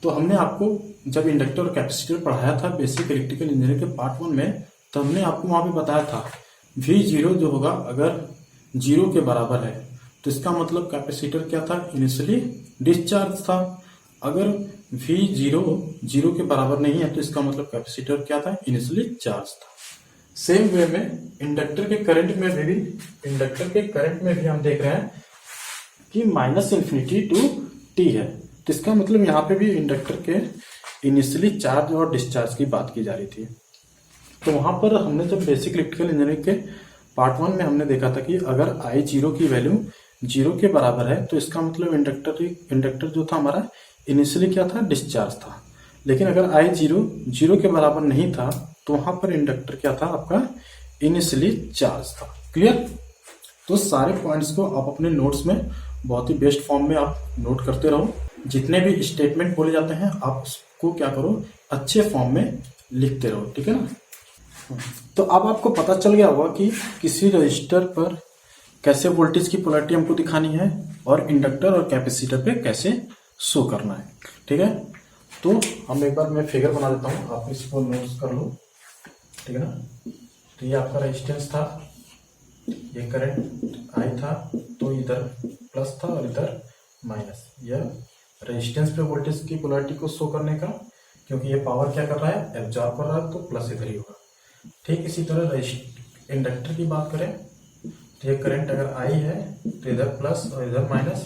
तो हमने आपको जब इंडक्टर और कैपेसिटर पढ़ाया था बेसिक इलेक्ट्रिकल इंजीनियरिंग के पार्ट 1 में, तो हमने आपको वहां पे बताया था V0 जो होगा अगर 0 के बराबर है तो इसका मतलब कैपेसिटर क्या था, इनिशियली डिस्चार्ज था। अगर V0 0 के बराबर नहीं है तो इसका मतलब कैपेसिटर क्या था, इनिशियली चार्ज था। सेम वे में इंडक्टर के करंट में भी हम देख रहे हैं कि -∞ to t है। तो इसका मतलब यहाँ पे भी इंडक्टर के इनिशियली चार्ज और डिस्चार्ज की बात की जा रही थी। तो वहां पर हमने जब बेसिक इलेक्ट्रिकल इंजीनियरिंग के पार्ट 1 में हमने देखा था कि अगर I0 की वैल्यू 0 के बराबर है तो इसका मतलब इंडक्टर जो था हमारा इनिशियली क्या था, डिस्चार्ज था। लेकिन अगर I0 0 के बराबर नहीं था तो वहां पर इंडक्टर क्या था, आपका इनिशियली चार्ज था। क्लियर? तो सारे पॉइंट्स को आप अपने नोट्स में बहुत ही बेस्ट फॉर्म में आप नोट करते रहो। जितने भी स्टेटमेंट बोले जाते हैं आप उसको क्या करो, अच्छे फॉर्म में लिखते रहो। ठीक है ना? तो अब आपको पता चल गया होगा कि किसी रजिस्टर पर कैसे वोल्टेज की पोलैरिटी हमको दिखानी है और इंडक्टर और कैपेसिटर पे कैसे शो करना है। ठीक है? तो हम एक बार मैं फिगर बना देता हूँ, आप इसको नोट्स कर लो। ठीक है ना? तो ये आपका रेजिस्टेंस था, ये करंट आई था, तो इधर प्लस था और इधर माइनस। यह रेजिस्टेंस पे वोल्टेज की पोलैरिटी को शो करने का, क्योंकि ये पावर क्या कर रहा है, एब्जॉर्ब कर रहा है, तो प्लस इधर ही होगा। ठीक इसी तरह इंडक्टर की बात करें तो ये करंट अगर आई है तो इधर प्लस और इधर माइनस,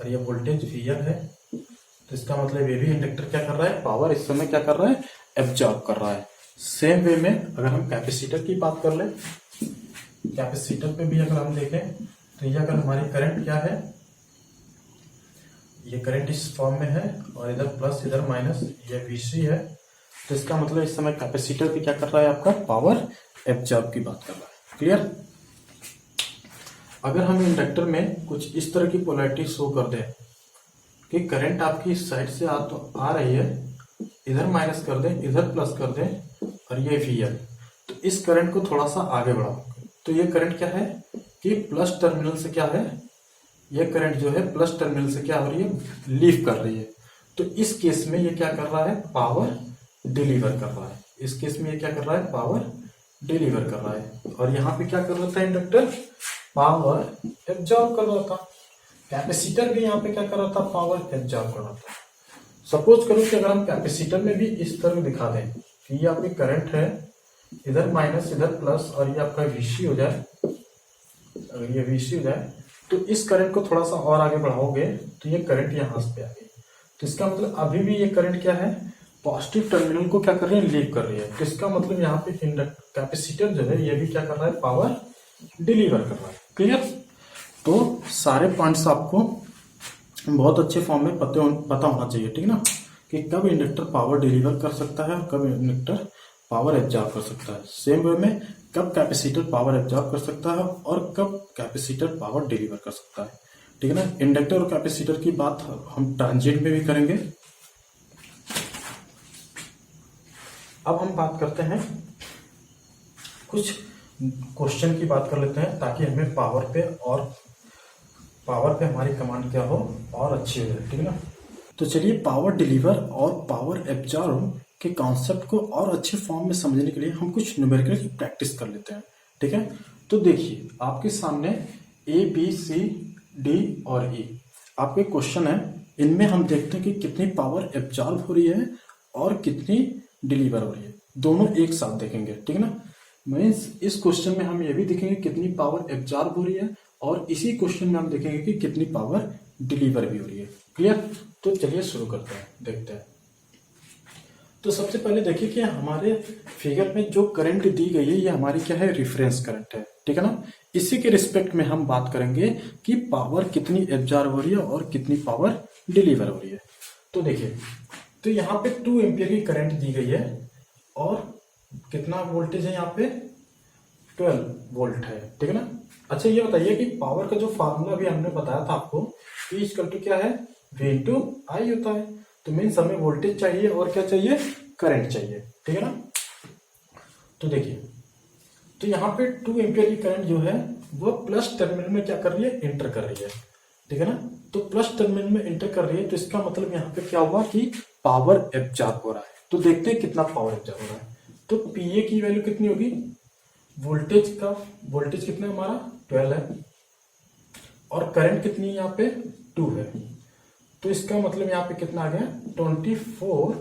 और ये वोल्टेज वीएल है, तो इसका मतलब ये भी इंडक्टर क्या कर रहा है, पावर इस समय क्या कर रहा है, एब्जॉर्ब कर रहा है। सेम वे में अगर हम कैपेसिटर की बात कर ले, कैपेसिटर पे भी अगर हम देखें तो ये अगर हमारी करंट क्या है, ये करंट इस फॉर्म में है और इधर प्लस इधर माइनस, ये वीसी है, तो इसका मतलब इस समय कैपेसिटर भी क्या कर रहा है, आपका पावर एब्जॉर्ब की बात कर रहा है। क्लियर? अगर हम इंडक्टर में कुछ इस तरह की पोलैरिटी शो कर दें कि करंट आपकी इस साइड से आ रही है, इधर माइनस कर दें, इधर प्लस कर दें, और ये वीएल, तो इस करंट को थोड़ा सा आगे बढ़ाओ, तो ये करंट क्या है कि प्लस टर्मिनल से क्या है, ये करंट जो है प्लस टर्मिनल से क्या हो रही है, लीव कर रही है। तो इस केस में ये क्या कर रहा है, पावर डिलीवर कर रहा है। इस केस में ये क्या कर रहा है, पावर डिलीवर कर रहा है। और यहाँ पे क्या कर रहा था इंडक्टर, पावर एब्जॉर्ब कर रहा था। कैपेसिटर भी यहाँ पे क्या कर रहा था, पावर एब्जॉर्ब कर रहा था। सपोज करो कि अगर हम कैपेसिटर में भी इस तरह दिखा दें कि ये आपकी करंट है, इधर माइनस इधर प्लस, और ये आपका वीसी हो जाए, अगर ये वीसी हो जाए तो इस करंट को थोड़ा सा और आगे बढ़ाओगे तो ये करंट यहां पे आ गई। तो इसका मतलब अभी भी ये करंट क्या है, पॉजिटिव टर्मिनल को क्या कर रही है, लीव कर रही है। तो इसका मतलब यहाँ पे कैपेसिटर जो है ये भी क्या कर रहा है, पावर डिलीवर कर रहा है। क्लियर? तो सारे पॉइंट्स आपको बहुत अच्छे फॉर्म में पता होना चाहिए। ठीक है ना? कि कब इंडक्टर पावर डिलीवर कर सकता है और कब इंडक्टर पावर एब्जॉर्ब कर सकता है। सेम वे में कब कैपेसिटर पावर एब्जॉर्ब कर सकता है और कब कैपेसिटर पावर डिलीवर कर सकता है। ठीक है ना? इंडक्टर और कैपेसिटर की बात हम ट्रांजिएंट में भी करेंगे। अब हम बात करते हैं, कुछ क्वेश्चन की बात कर लेते हैं ताकि हमें पावर पे हमारी कमांड क्या हो और अच्छी हो जाए। ठीक है ना? तो चलिए पावर डिलीवर और पावर एब्जॉर्ब के कॉन्सेप्ट को और अच्छे फॉर्म में समझने के लिए हम कुछ न्यूमेरिकल की प्रैक्टिस कर लेते हैं। ठीक है? तो देखिए आपके सामने ए बी सी डी और ई आपके क्वेश्चन है। इनमें हम देखते हैं कि कितनी पावर एब्जॉर्ब हो रही है और कितनी डिलीवर हो रही है, दोनों एक साथ देखेंगे। ठीक है ना? मीन्स इस क्वेश्चन में हम ये भी देखेंगे कितनी पावर एब्जॉर्ब हो रही है और इसी क्वेश्चन में हम देखेंगे कि कितनी पावर डिलीवर भी हो रही है। क्लियर? तो चलिए शुरू करते हैं, देखते हैं। तो सबसे पहले देखिए कि हमारे फिगर में जो करंट दी गई है ये हमारी क्या है, रेफरेंस करंट है। ठीक है ना? इसी के रिस्पेक्ट में हम बात करेंगे कि पावर कितनी एब्जॉर्ब हो रही है और कितनी पावर डिलीवर हो रही है। तो देखिए, तो यहाँ पे 2 एम्पियर की करंट दी गई है और कितना वोल्टेज है, यहाँ पे 12 वोल्ट है। ठीक है ना? अच्छा ये बताइए कि पावर का जो फार्मूला भी हमने बताया था आपको, E इक्वल टू क्या है, V इंटू आई होता है। तो मीन्स हमें वोल्टेज चाहिए और क्या चाहिए, करंट चाहिए। ठीक है ना? तो देखिए, तो यहाँ पे 2 एम्पियर की करंट जो है वो प्लस टर्मिनल में क्या कर रही है, इंटर कर रही है। ठीक है ना? तो प्लस टर्मिनल में इंटर कर रही है, तो इसका मतलब यहाँ पे क्या हुआ कि पावर एब्जॉर्ब हो रहा है। तो देखते हैं कितना पावर एब्जॉर्ब हो रहा है। तो पीए की वैल्यू कितनी होगी, वोल्टेज कितना है हमारा, 12 है, और करंट कितनी है यहाँ पे, 2 है। तो इसका मतलब यहाँ पे कितना आ गया, 24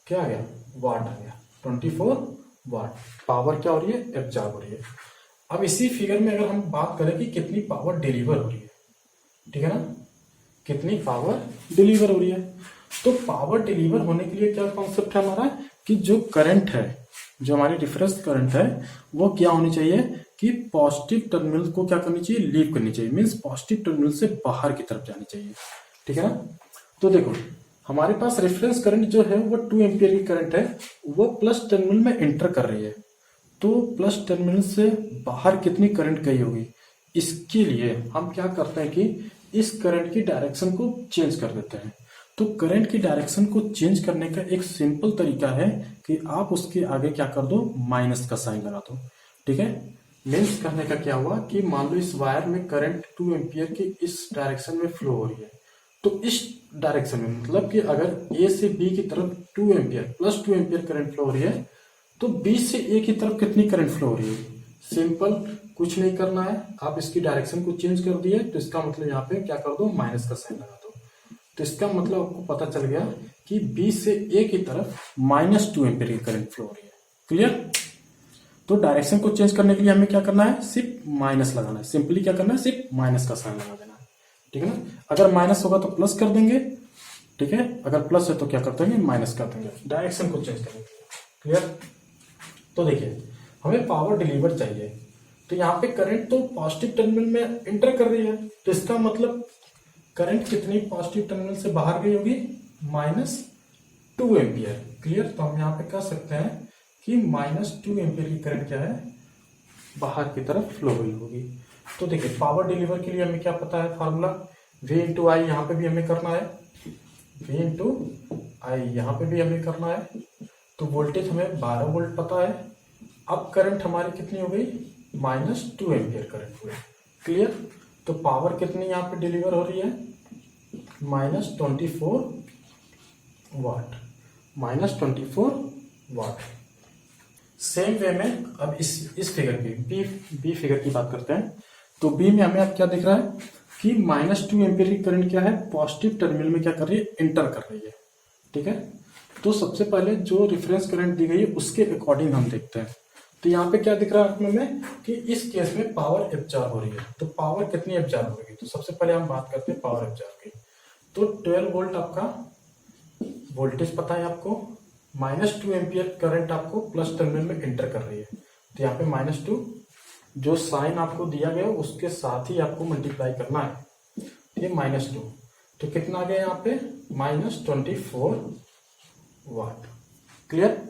क्या आ गया, वाट आ गया। 24 वाट पावर क्या हो रही है, एब्जॉर्ब हो रही है। अब इसी फिगर में अगर हम बात करें कि कितनी पावर डिलीवर हो रही है, ठीक है ना, कितनी पावर डिलीवर हो रही है, तो पावर डिलीवर होने के लिए क्या कॉन्सेप्ट है हमारा कि जो करंट है, जो हमारी रेफरेंस करंट है, वो क्या होनी चाहिए कि पॉजिटिव टर्मिनल को क्या करनी चाहिए, लीव करनी चाहिए। मीन्स पॉजिटिव टर्मिनल से बाहर की तरफ जानी चाहिए। ठीक है ना? तो देखो हमारे पास रेफरेंस करंट जो है वो 2 एम्पियर की करंट है, वो प्लस टर्मिनल में एंटर कर रही है। तो प्लस टर्मिनल से बाहर कितनी करंट गई होगी, इसके लिए हम क्या करते हैं कि इस करंट की डायरेक्शन को चेंज कर देते हैं। तो करंट की डायरेक्शन को चेंज करने का एक सिंपल तरीका है कि आप उसके आगे क्या कर दो, माइनस का साइन लगा दो। ठीक है, मीन्स करने का क्या हुआ कि मान लो इस वायर में करंट 2 एम्पियर की इस डायरेक्शन में फ्लो हो रही है, तो इस डायरेक्शन में मतलब कि अगर ए से बी की तरफ 2 ampere plus 2 ampere current flow हो रही है, तो बी से ए की तरफ कितनी करंट फ्लो हो रही है। सिंपल, कुछ नहीं करना है, आप इसकी डायरेक्शन को चेंज कर दिए तो इसका मतलब यहाँ पे क्या कर दो, माइनस का साइन लगा दो। तो इसका मतलब आपको पता चल गया कि बी से ए की तरफ -2 एम्पियर की करंट फ्लो हो रही है। क्लियर। तो डायरेक्शन को चेंज करने के लिए हमें क्या करना है, सिर्फ माइनस लगाना है। सिंपली क्या करना है, सिर्फ माइनस का साइन लगा देना है। ठीक है ना, अगर माइनस होगा तो प्लस कर देंगे। ठीक है, अगर प्लस है तो क्या कर देंगे, माइनस कर देंगे, डायरेक्शन को चेंज करने के लिए। क्लियर। तो देखिए, हमें पावर डिलीवर चाहिए, तो यहाँ पे करंट तो पॉजिटिव टर्मिनल में इंटर कर रही है, तो इसका मतलब करंट कितनी पॉजिटिव टर्मिनल से बाहर गई होगी, -2 एम्पियर। क्लियर। तो हम यहाँ पे कह सकते हैं कि -2 एम्पियर की करंट क्या है, बाहर की तरफ फ्लो हुई होगी। तो देखिए, पावर डिलीवर के लिए हमें क्या पता है, फार्मूला V इंटू आई, यहाँ पे भी हमें करना है, V इंटू आई यहाँ पे भी हमें करना है। तो वोल्टेज हमें 12 वोल्ट पता है। अब करंट हमारी कितनी हो गई, -2 एम्पियर करंट हुई। क्लियर। तो पावर कितनी यहाँ पे डिलीवर हो रही है, -24 वाट, -24 वाट। सेम वे में अब इस फिगर की बी फिगर की बात करते हैं। तो बी में हमें अब क्या दिख रहा है कि -2 एम्पियर की करंट क्या है, पॉजिटिव टर्मिनल में क्या कर रही है, इंटर कर रही है। ठीक है। तो सबसे पहले जो रेफरेंस करंट दी गई है उसके अकॉर्डिंग हम देखते हैं। तो यहाँ पे क्या दिख रहा है हमें कि इस केस में पावर एब्जॉर्ब हो रही है। तो पावर कितनी एब्जॉर्ब होगी, तो सबसे पहले हम बात करते हैं पावर एब्जॉर्ब की। तो 12 वोल्ट आपका वोल्टेज पता है आपको, -2 एम्पियर करंट आपको प्लस टर्मिनल में एंटर कर रही है। तो यहाँ पे -2 जो साइन आपको दिया गया उसके साथ ही आपको मल्टीप्लाई करना है। ये -2 तो कितना आ गया यहाँ पे, -24 वाट। क्लियर।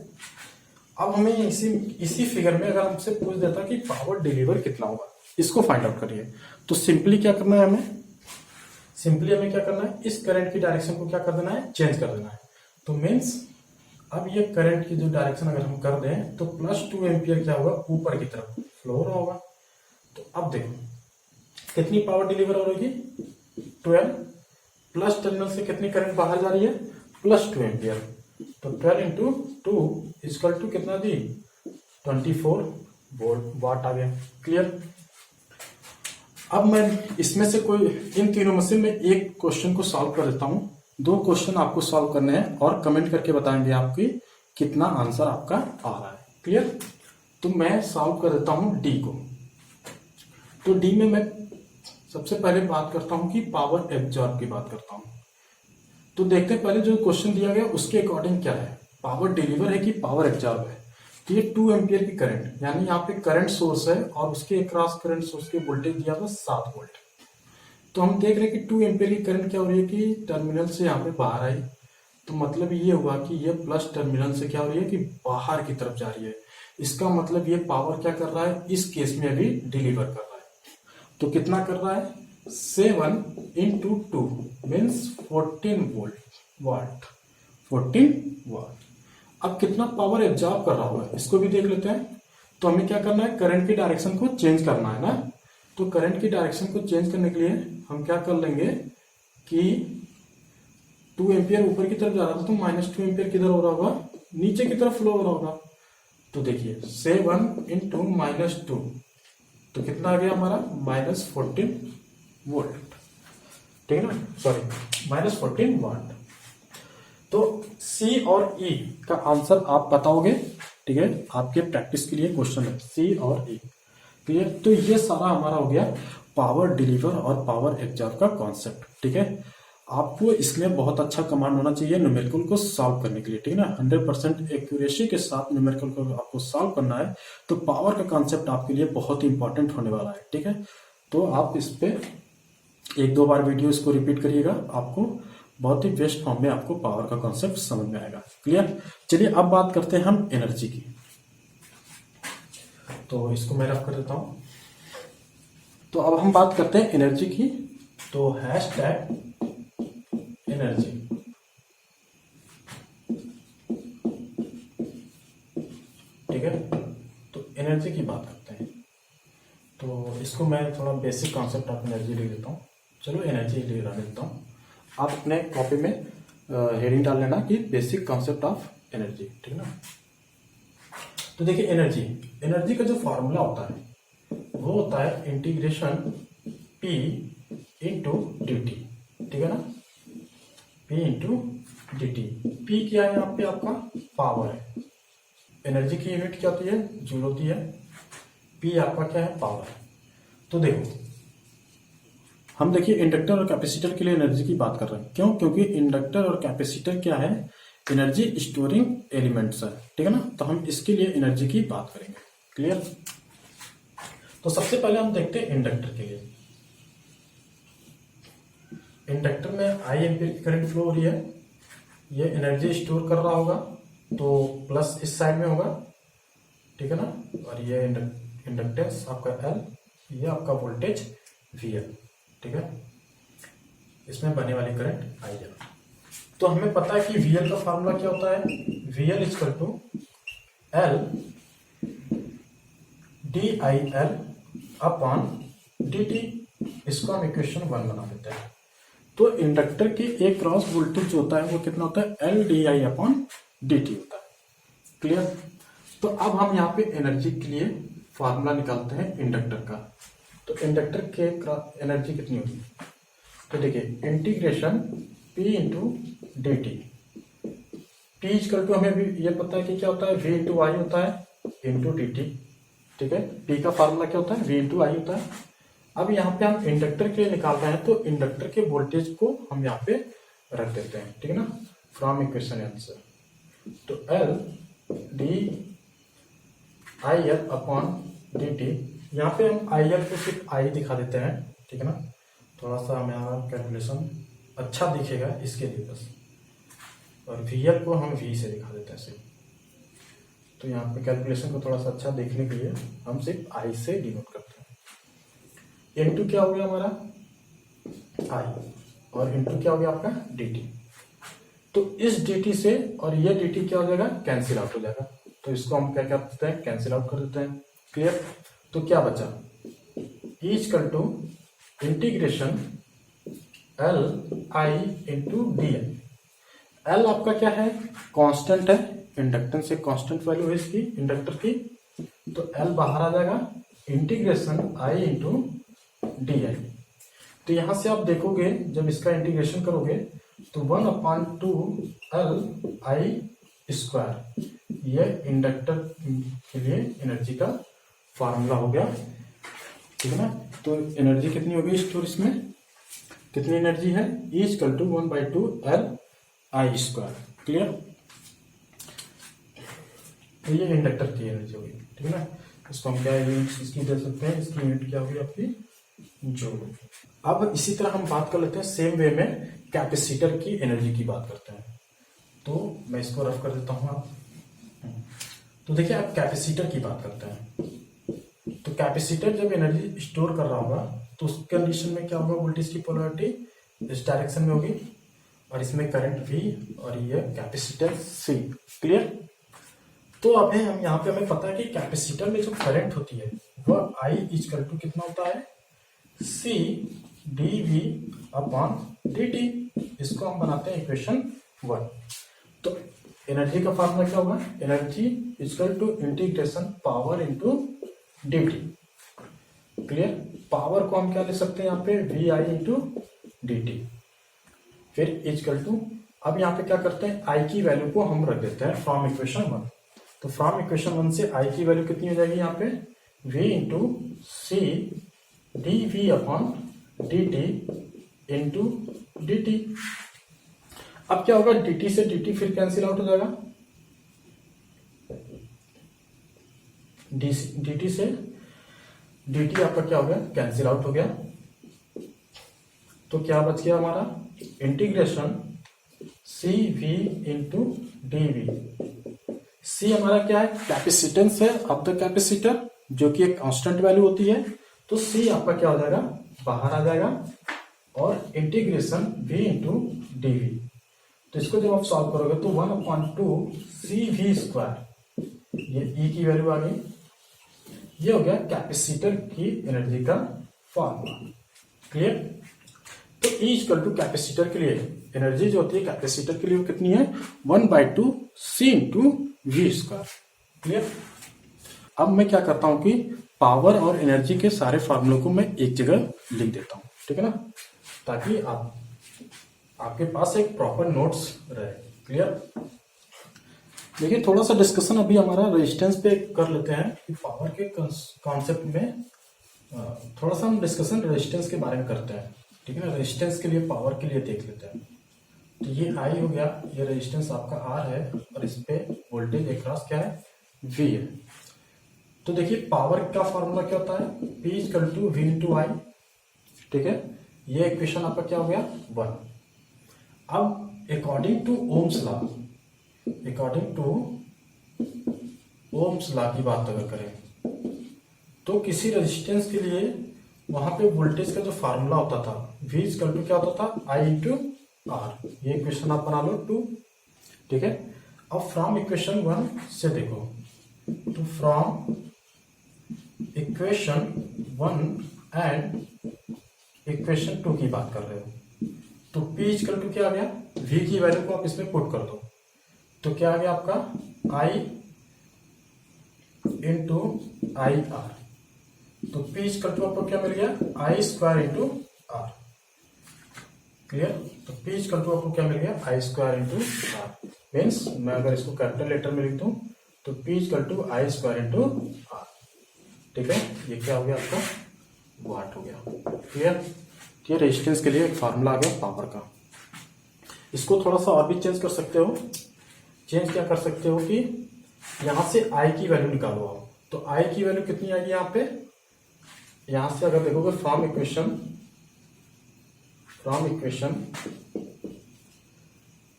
अब हमें इसी फिगर में अगर हमसे पूछ देता कि पावर डिलीवर कितना होगा, इसको फाइंड आउट करिए। तो सिंपली क्या करना है हमें, क्या करना है, इस करंट की डायरेक्शन को क्या कर देना है, चेंज कर देना है। तो मीन्स अब ये करंट की जो डायरेक्शन अगर हम कर दें तो +2 एम्पियर क्या होगा, ऊपर की तरफ फ्लो हो रहा होगा। तो अब देखो कितनी पावर डिलीवर हो रही है, 12 प्लस टर्मिनल से कितनी करंट बाहर जा रही है, +2 एम्पियर। तो 12 इंटू 2 इक्वल टू कितना दी, 24 वाट आ गया। क्लियर। अब मैं इसमें से कोई इन तीनों में से मैं एक क्वेश्चन को सॉल्व कर देता हूं। 2 क्वेश्चन आपको सॉल्व करने हैं और कमेंट करके बताएंगे आपकी कितना आंसर आपका आ रहा है। क्लियर। तो मैं सॉल्व कर देता हूं डी को। तो डी में मैं सबसे पहले बात करता हूं कि पावर एब्जॉर्ब की बात करता हूं। तो देखते हैं पहले जो क्वेश्चन दिया गया उसके अकॉर्डिंग क्या है, पावर डिलीवर है कि पावर एब्जॉर्ब है। तो ये 2 एम्पियर की करंट, यानी यहाँ पे करंट सोर्स है और उसके अक्रॉस करंट सोर्स के वोल्टेज दिया हुआ 7 वोल्ट। तो हम देख रहे हैं कि 2 एम्पियर की करंट क्या हो रही है कि टर्मिनल से यहाँ पे बाहर आई। तो मतलब ये हुआ कि ये प्लस टर्मिनल से क्या हो रही है कि बाहर की तरफ जा रही है। इसका मतलब ये पावर क्या कर रहा है, इस केस में अभी डिलीवर कर रहा है। तो कितना कर रहा है, 7 इंटू 2 मीन्स 14 वाट। 14 वाट। अब कितना पावर एब्जॉर्ब कर रहा होगा इसको भी देख लेते हैं। तो हमें क्या करना है, करंट की डायरेक्शन को चेंज करना है ना। तो करंट की डायरेक्शन को चेंज करने के लिए हम क्या कर लेंगे कि 2 एम्पियर ऊपर की तरफ जा रहा था, तो -2 एम्पियर किधर हो रहा होगा, नीचे की तरफ फ्लो हो रहा होगा। तो देखिए 7 इंटू -2 तो कितना आ गया हमारा, -14 वोल्ट। ठीक है ना, सॉरी -14 वाट। तो सी और ई का आंसर आप बताओगे। ठीक है, आपके प्रैक्टिस के लिए क्वेश्चन है सी और ई। क्लियर। तो ये सारा हमारा हो गया पावर डिलीवर और पावर एब्जॉर्ब का कॉन्सेप्ट। ठीक है, आपको इसमें बहुत अच्छा कमांड होना चाहिए न्यूमेरिकल को सॉल्व करने के लिए। ठीक है ना, 100% एक्यूरेसी के साथ न्यूमेरिकल को आपको सॉल्व करना है। तो पावर का कॉन्सेप्ट आपके लिए बहुत ही इंपॉर्टेंट होने वाला है। ठीक है, तो आप इस पे 1-2 बार वीडियो इसको रिपीट करिएगा, आपको बहुत ही बेस्ट फॉर्म में आपको पावर का कॉन्सेप्ट समझ में आएगा। क्लियर। चलिए अब बात करते हैं हम एनर्जी की। तो इसको मैं रफ कर देता हूँ। तो अब हम बात करते हैं एनर्जी की। तो हैशटैग एनर्जी, ठीक है। तो एनर्जी की बात करते हैं। तो इसको मैं थोड़ा बेसिक कॉन्सेप्ट ऑफ एनर्जी लिख देता हूँ। चलो एनर्जी लिख देता हूँ। आप अपने कॉपी में हेडिंग डाल लेना कि बेसिक कॉन्सेप्ट ऑफ एनर्जी, ठीक है ना। तो देखिए एनर्जी का जो फॉर्मूला होता है वो होता है इंटीग्रेशन P इंटू dt, ठीक है ना। P into dt। P क्या है यहाँ पे आपका पावर है। एनर्जी की यूनिट क्या होती है, जूल होती है। P आपका क्या है, पावर है। तो देखो हम देखिए इंडक्टर और कैपेसिटर के लिए एनर्जी की बात कर रहे हैं। क्यों? क्योंकि इंडक्टर और कैपेसिटर क्या है, एनर्जी स्टोरिंग एलिमेंट्स है, ठीक है ना। तो हम इसके लिए एनर्जी की बात करेंगे। क्लियर? तो सबसे पहले हम देखते हैं इंडक्टर के लिए। इंडक्टर में आई एम्पीयर की करंट फ्लो हो रही है। ये एनर्जी स्टोर कर रहा होगा, तो प्लस इस साइड में होगा, ठीक है ना। और ये इंडक्टेंस आपका एल, ये आपका वोल्टेज VL, ठीक है। इसमें बने वाली करंट IL। तो हमें पता है कि VL का फार्मूला क्या होता है, VL equal to L DIL upon dt। इसको हम इक्वेशन 1 बना देते हैं। तो इंडक्टर के एक क्रॉस वोल्टेज जो होता है वो कितना होता है, LDI अपॉन dt होता है। क्लियर? तो अब हम यहाँ पे एनर्जी के लिए फार्मूला निकालते हैं इंडक्टर का। तो इंडक्टर के एनर्जी कितनी होगी, तो देखिए integration P into D T. P equal to हमें भी ये पता है कि क्या होता है, V इंटू आई होता है इंटू डी टी, ठीक है। P का फार्मूला क्या होता है, V इंटू आई होता है। अब यहाँ पे हम इंडक्टर के लिए निकाल रहे हैं, तो इंडक्टर के वोल्टेज को हम यहाँ पे रख देते हैं, ठीक है ना, फ्रॉम इक्वेशन आंसर। तो L D I L upon D T. यहाँ पे हम आई एल को सिर्फ आई दिखा देते हैं, ठीक है ना। थोड़ा सा हमारा कैलकुलेशन अच्छा दिखेगा इसके लिए बस। और वी एल को हम V से दिखा देते हैं सिर्फ। तो यहाँ पे कैलकुलेशन को थोड़ा सा अच्छा देखने के लिए हम सिर्फ आई से डिनोट करते हैं। इंटू क्या हो गया हमारा आई, और इंटू क्या हो गया आपका डी टी। तो इस डी टी से और ये डी टी क्या हो जाएगा, कैंसिल आउट हो जाएगा। तो इसको हम क्या करते हैं, कैंसिल आउट कर देते हैं। क्लियर? तो क्या बचा, equal to integration L I into D L. L आपका क्या है, कांस्टेंट है, इंडक्टेंस से कांस्टेंट वैल्यू है इसकी इंडक्टर की। तो एल बाहर आ जाएगा, इंटीग्रेशन आई इंटू डी एल। तो यहां से आप देखोगे जब इसका इंटीग्रेशन करोगे तो 1/2 LI स्क्वायर, ये इंडक्टर के लिए एनर्जी का फार्मूला हो गया, ठीक है ना। तो एनर्जी कितनी होगी स्टोर, इसमें कितनी एनर्जी है, equal to 1/2 LI square. Clear? तो ये इंडक्टर की एनर्जी होगी, ठीक है ना। इसको हम क्या यूनिट इसकी दे सकते हैं, इसकी यूनिट क्या होगी आपकी, जूल। अब इसी तरह हम बात कर लेते हैं सेम वे में कैपेसिटर की एनर्जी की बात करते हैं। तो मैं इसको रफ कर देता हूं आप। तो देखिए आप कैपेसिटर की बात करते हैं। तो कैपेसिटर जब एनर्जी स्टोर कर रहा होगा तो उस कंडीशन में क्या होगा, वोल्टेज की पोलैरिटी इस डायरेक्शन में होगी और इसमें करंट V और ये कैपेसिटर C। क्लियर? तो अब है हम यहाँ पे हमें पता है कि कैपेसिटर में जो करंट होती है वह I इक्वल टू कितना होता है, C dV अपॉन dt। इसको हम बनाते हैं इक्वेशन 1। तो एनर्जी का फार्मूला क्या होगा, energy equal to integration power into dt। Clear? Power को हम क्या ले सकते हैं यहाँ पे, VI इंटू dt। फिर इक्वल टू, अब यहाँ पे क्या करते हैं, I की वैल्यू को हम रख देते हैं फ्रॉम इक्वेशन 1। तो फ्रॉम इक्वेशन 1 से I की वैल्यू कितनी हो जाएगी यहाँ पे, V into C dV upon dt into dt। अब क्या होगा, dt से dt फिर कैंसिल आउट हो जाएगा, dt से dt आपका क्या हो गया, कैंसिल आउट हो गया। तो क्या बच गया हमारा, integration CV into dV। C हमारा क्या है, कैपेसिटेंस है ऑफ द कैपेसिटर, जो कि एक कांस्टेंट वैल्यू होती है, तो c आपका क्या हो जाएगा, बाहर आ जाएगा, और integration v into D V. तो इसको जब आप सॉल्व करोगे तो 1/2 CV², ये e की वैल्यू आ गई। ये हो गया कैपेसिटर की एनर्जी का फॉर्मूला। क्लियर। तो E इक्वल टू कैपेसिटर के लिए एनर्जी जो होती है कैपेसिटर के लिए वो कितनी है, 1/2 C इंटू V²। क्लियर। अब मैं क्या करता हूं कि पावर और एनर्जी के सारे फॉर्मूलों को मैं एक जगह लिख देता हूं, ठीक है ना, ताकि आपके पास एक प्रॉपर नोट्स रहे। क्लियर। देखिए थोड़ा सा डिस्कशन अभी हमारा रेजिस्टेंस पे कर लेते हैं कि पावर के कॉन्सेप्ट में थोड़ा सा हम डिस्कशन रेजिस्टेंस के बारे में करते हैं, ठीक है ना। रेजिस्टेंस के लिए पावर के लिए देख लेते हैं। तो ये आई हो गया, ये रेजिस्टेंस आपका आर है, और इस पे वोल्टेज अक्रॉस क्या है, वी है। तो देखिए पावर का फॉर्मूला क्या होता है, P equal to V into I, ठीक है। ये इक्वेशन आपका क्या हो गया, 1। अब अकॉर्डिंग टू ओम्स लॉ, की बात अगर करें तो किसी रेजिस्टेंस के लिए वहां पे वोल्टेज का जो फार्मूला होता था V इक्वल टू क्या होता था, I इंटू आर। ये इक्वेशन आप बना लो 2, ठीक है। अब फ्रॉम इक्वेशन 1 से देखो, तो फ्रॉम इक्वेशन 1 एंड इक्वेशन 2 की बात कर रहे हो, तो P इक्वल टू क्या आ गया, V की वैल्यू को आप इसमें पुट कर दो, तो क्या आ गया आपका I इंटू आई आर। तो P इक्वल टू आपको क्या मिल गया, I² इंटू आर। क्लियर। तो P इक्वल टू आपको क्या मिल गया, I² इंटू आर। मीन्स मैं अगर इसको कैपिटल लेटर में लिख दूं तो P equal to I² into R, ठीक है। ये क्या हो गया आपका, वाट हो गया। क्लियर। ये रेजिस्टेंस के लिए एक फार्मूला आ गया पावर का। इसको थोड़ा सा और भी चेंज कर सकते हो। चेंज क्या कर सकते हो कि यहां से I की वैल्यू निकालो आप, तो I की वैल्यू कितनी आएगी यहाँ पे, यहां से अगर देखोगे फ्रॉम इक्वेशन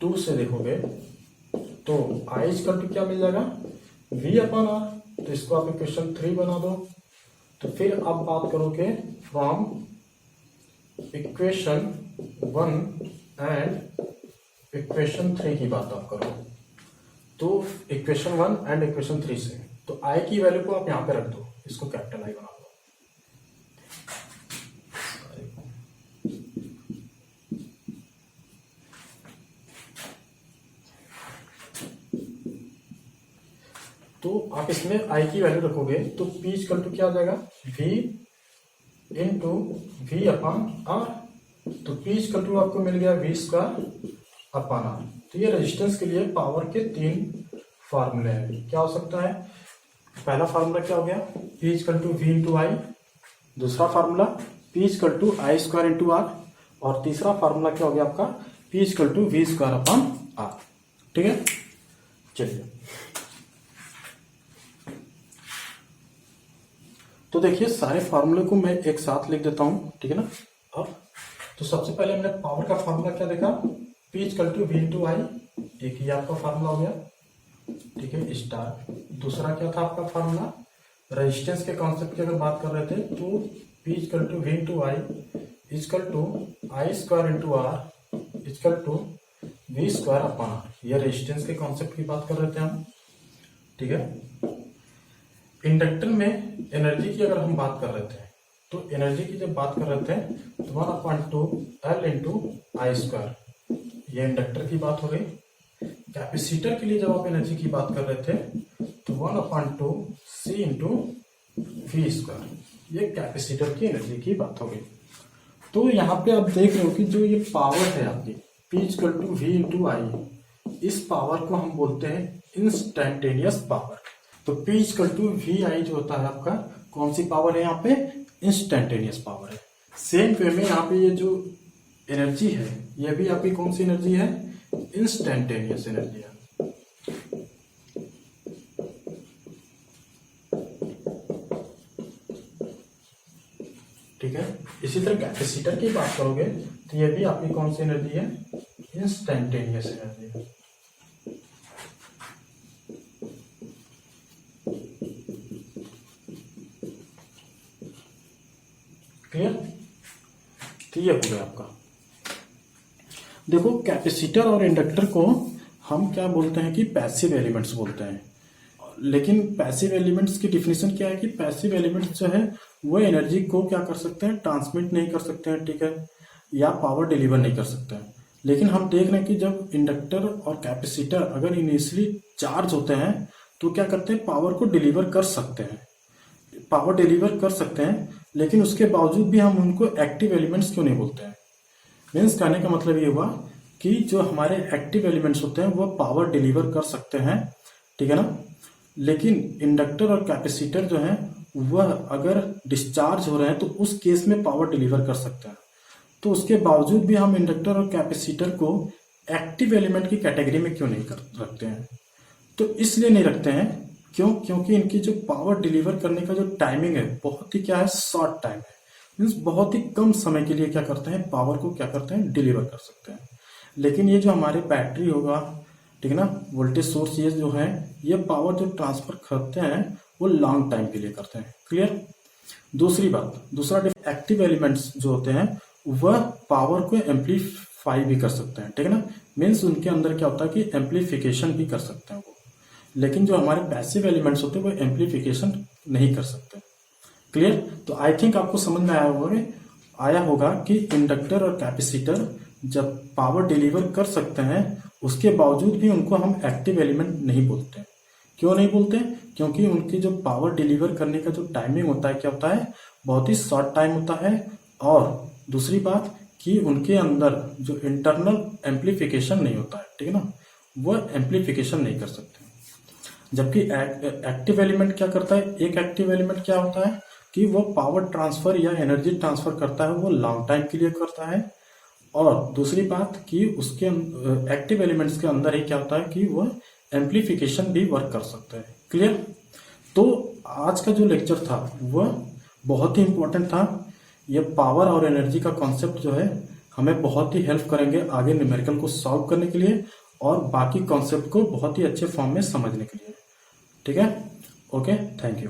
2 से देखोगे तो I इक्वल टू क्या मिल जाएगा, V अपॉन आर। तो इसको आप इक्वेशन 3 बना दो। तो फिर अब बात करोगे फ्रॉम इक्वेशन 1 एंड इक्वेशन 3 की बात आप करो, तो इक्वेशन 1 एंड इक्वेशन 3 से, तो I की वैल्यू को आप यहां पे रख दो, इसको कैपिटल I बना दो। तो आप इसमें I की वैल्यू रखोगे तो P इक्वल टू क्या आ जाएगा, V into V upon R. तो P इक्वल टू आपको मिल गया V² अपॉन आर। तो ये रेजिस्टेंस के लिए पावर के 3 फार्मूले हैं। क्या हो सकता है, पहला फार्मूला क्या हो गया, P equal to V into I. दूसरा formula P equal to I² into R. और तीसरा फार्मूला क्या हो गया आपका, P equal to V² upon R. ठीक है। चलिए तो देखिए सारे फार्मूले को मैं एक साथ लिख देता हूं, ठीक है ना। अब तो सबसे पहले हमने पावर का फार्मूला क्या देखा, P equal to V into I, एक ही आपका फार्मूला हो गया, ठीक है, स्टार। दूसरा क्या था आपका फार्मूला, रेजिस्टेंस के कॉन्सेप्ट की अगर बात कर रहे थे तो P equal to V into I equal to I² into R equal to V² upon R. ये रेजिस्टेंस के कॉन्सेप्ट की बात कर रहे थे हम, ठीक है। इंडक्टर में एनर्जी की अगर हम बात कर रहे थे तो एनर्जी की जब बात कर रहे थे तो 1/2 L इंटू I², ये इंडक्टर की बात हो गई। कैपेसिटर के लिए जब आप एनर्जी की बात कर रहे थे तो 1/2 C इंटू V², ये कैपेसिटर की एनर्जी की बात हो गई। तो यहाँ पे आप देख रहे हो कि जो ये पावर है आपकी P equal to V into I, इस पावर को हम बोलते हैं इंस्टेंटेनियस पावर। तो P equal to V I जो होता है आपका, कौन सी पावर है यहाँ पे, इंस्टेंटेनियस पावर है। सेम वे में यहाँ पे ये जो एनर्जी है ये भी आपकी कौन सी एनर्जी है, इंस्टेंटेनियस एनर्जी है। ठीक है। इसी तरह कैपेसिटर की बात करोगे तो ये भी आपकी कौन सी एनर्जी है, इंस्टेंटेनियस एनर्जी है। ये हो गया आपका। देखो कैपेसिटर और इंडक्टर को हम क्या बोलते हैं कि पैसिव एलिमेंट्स बोलते हैं। लेकिन पैसिव एलिमेंट्स की डिफिनेशन क्या है कि पैसिव एलिमेंट्स जो है वो एनर्जी को क्या कर सकते हैं, ट्रांसमिट नहीं कर सकते हैं, ठीक है, या पावर डिलीवर नहीं कर सकते हैं। लेकिन हम देख रहे हैं कि जब इंडक्टर और कैपेसिटर अगर इनिशियली चार्ज होते हैं तो क्या करते हैं, पावर को डिलीवर कर सकते हैं, पावर डिलीवर कर सकते हैं। लेकिन उसके बावजूद भी हम उनको एक्टिव एलिमेंट्स क्यों नहीं बोलते हैं? मीन्स कहने का मतलब ये हुआ कि जो हमारे एक्टिव एलिमेंट्स होते हैं वो पावर डिलीवर कर सकते हैं, ठीक है ना। लेकिन इंडक्टर और कैपेसिटर जो है वह अगर डिस्चार्ज हो रहे हैं तो उस केस में पावर डिलीवर कर सकते हैं। तो उसके बावजूद भी हम इंडक्टर और कैपेसिटर को एक्टिव एलिमेंट की कैटेगरी में क्यों नहीं रखते हैं? तो इसलिए नहीं रखते हैं क्योंकि इनकी जो पावर डिलीवर करने का जो टाइमिंग है बहुत ही क्या है, शॉर्ट टाइम है। मीन्स बहुत ही कम समय के लिए क्या करते हैं, पावर को क्या करते हैं, डिलीवर कर सकते हैं। लेकिन ये जो हमारे बैटरी होगा, ठीक है ना, वोल्टेज सोर्स, ये जो है ये पावर जो ट्रांसफर करते हैं वो लॉन्ग टाइम के लिए करते हैं। क्लियर। दूसरी बात, दूसरा एक्टिव एलिमेंट्स जो होते हैं वह पावर को एम्पलीफाई भी कर सकते हैं, ठीक है ना। मीन्स उनके अंदर क्या होता है कि एम्पलीफिकेशन भी कर सकते हैं वो। लेकिन जो हमारे पैसिव एलिमेंट्स होते हैं वो एम्पलीफिकेशन नहीं कर सकते। क्लियर। तो आई थिंक आपको समझ में आया होगा कि इंडक्टर और कैपेसिटर जब पावर डिलीवर कर सकते हैं उसके बावजूद भी उनको हम एक्टिव एलिमेंट नहीं बोलते। क्यों नहीं बोलते? क्योंकि उनकी जो पावर डिलीवर करने का जो टाइमिंग होता है क्या होता है, बहुत ही शॉर्ट टाइम होता है। और दूसरी बात कि उनके अंदर जो इंटरनल एम्पलीफिकेशन नहीं होता है, ठीक है ना, वह एम्पलीफिकेशन नहीं कर सकते। जबकि एक्टिव एलिमेंट क्या करता है, एक एक्टिव एलिमेंट क्या होता है कि वो पावर ट्रांसफर या एनर्जी ट्रांसफर करता है, वो लॉन्ग टाइम के लिए करता है। और दूसरी बात कि उसके एक्टिव एलिमेंट्स के अंदर ही क्या होता है कि वो एम्पलीफिकेशन भी वर्क कर सकते हैं। क्लियर। तो आज का जो लेक्चर था वह बहुत ही इंपॉर्टेंट था। ये पावर और एनर्जी का कॉन्सेप्ट जो है हमें बहुत ही हेल्प करेंगे आगे न्यूमेरिकल को सॉल्व करने के लिए और बाकी कॉन्सेप्ट को बहुत ही अच्छे फॉर्म में समझने के लिए। ठीक है, ओके, थैंक यू।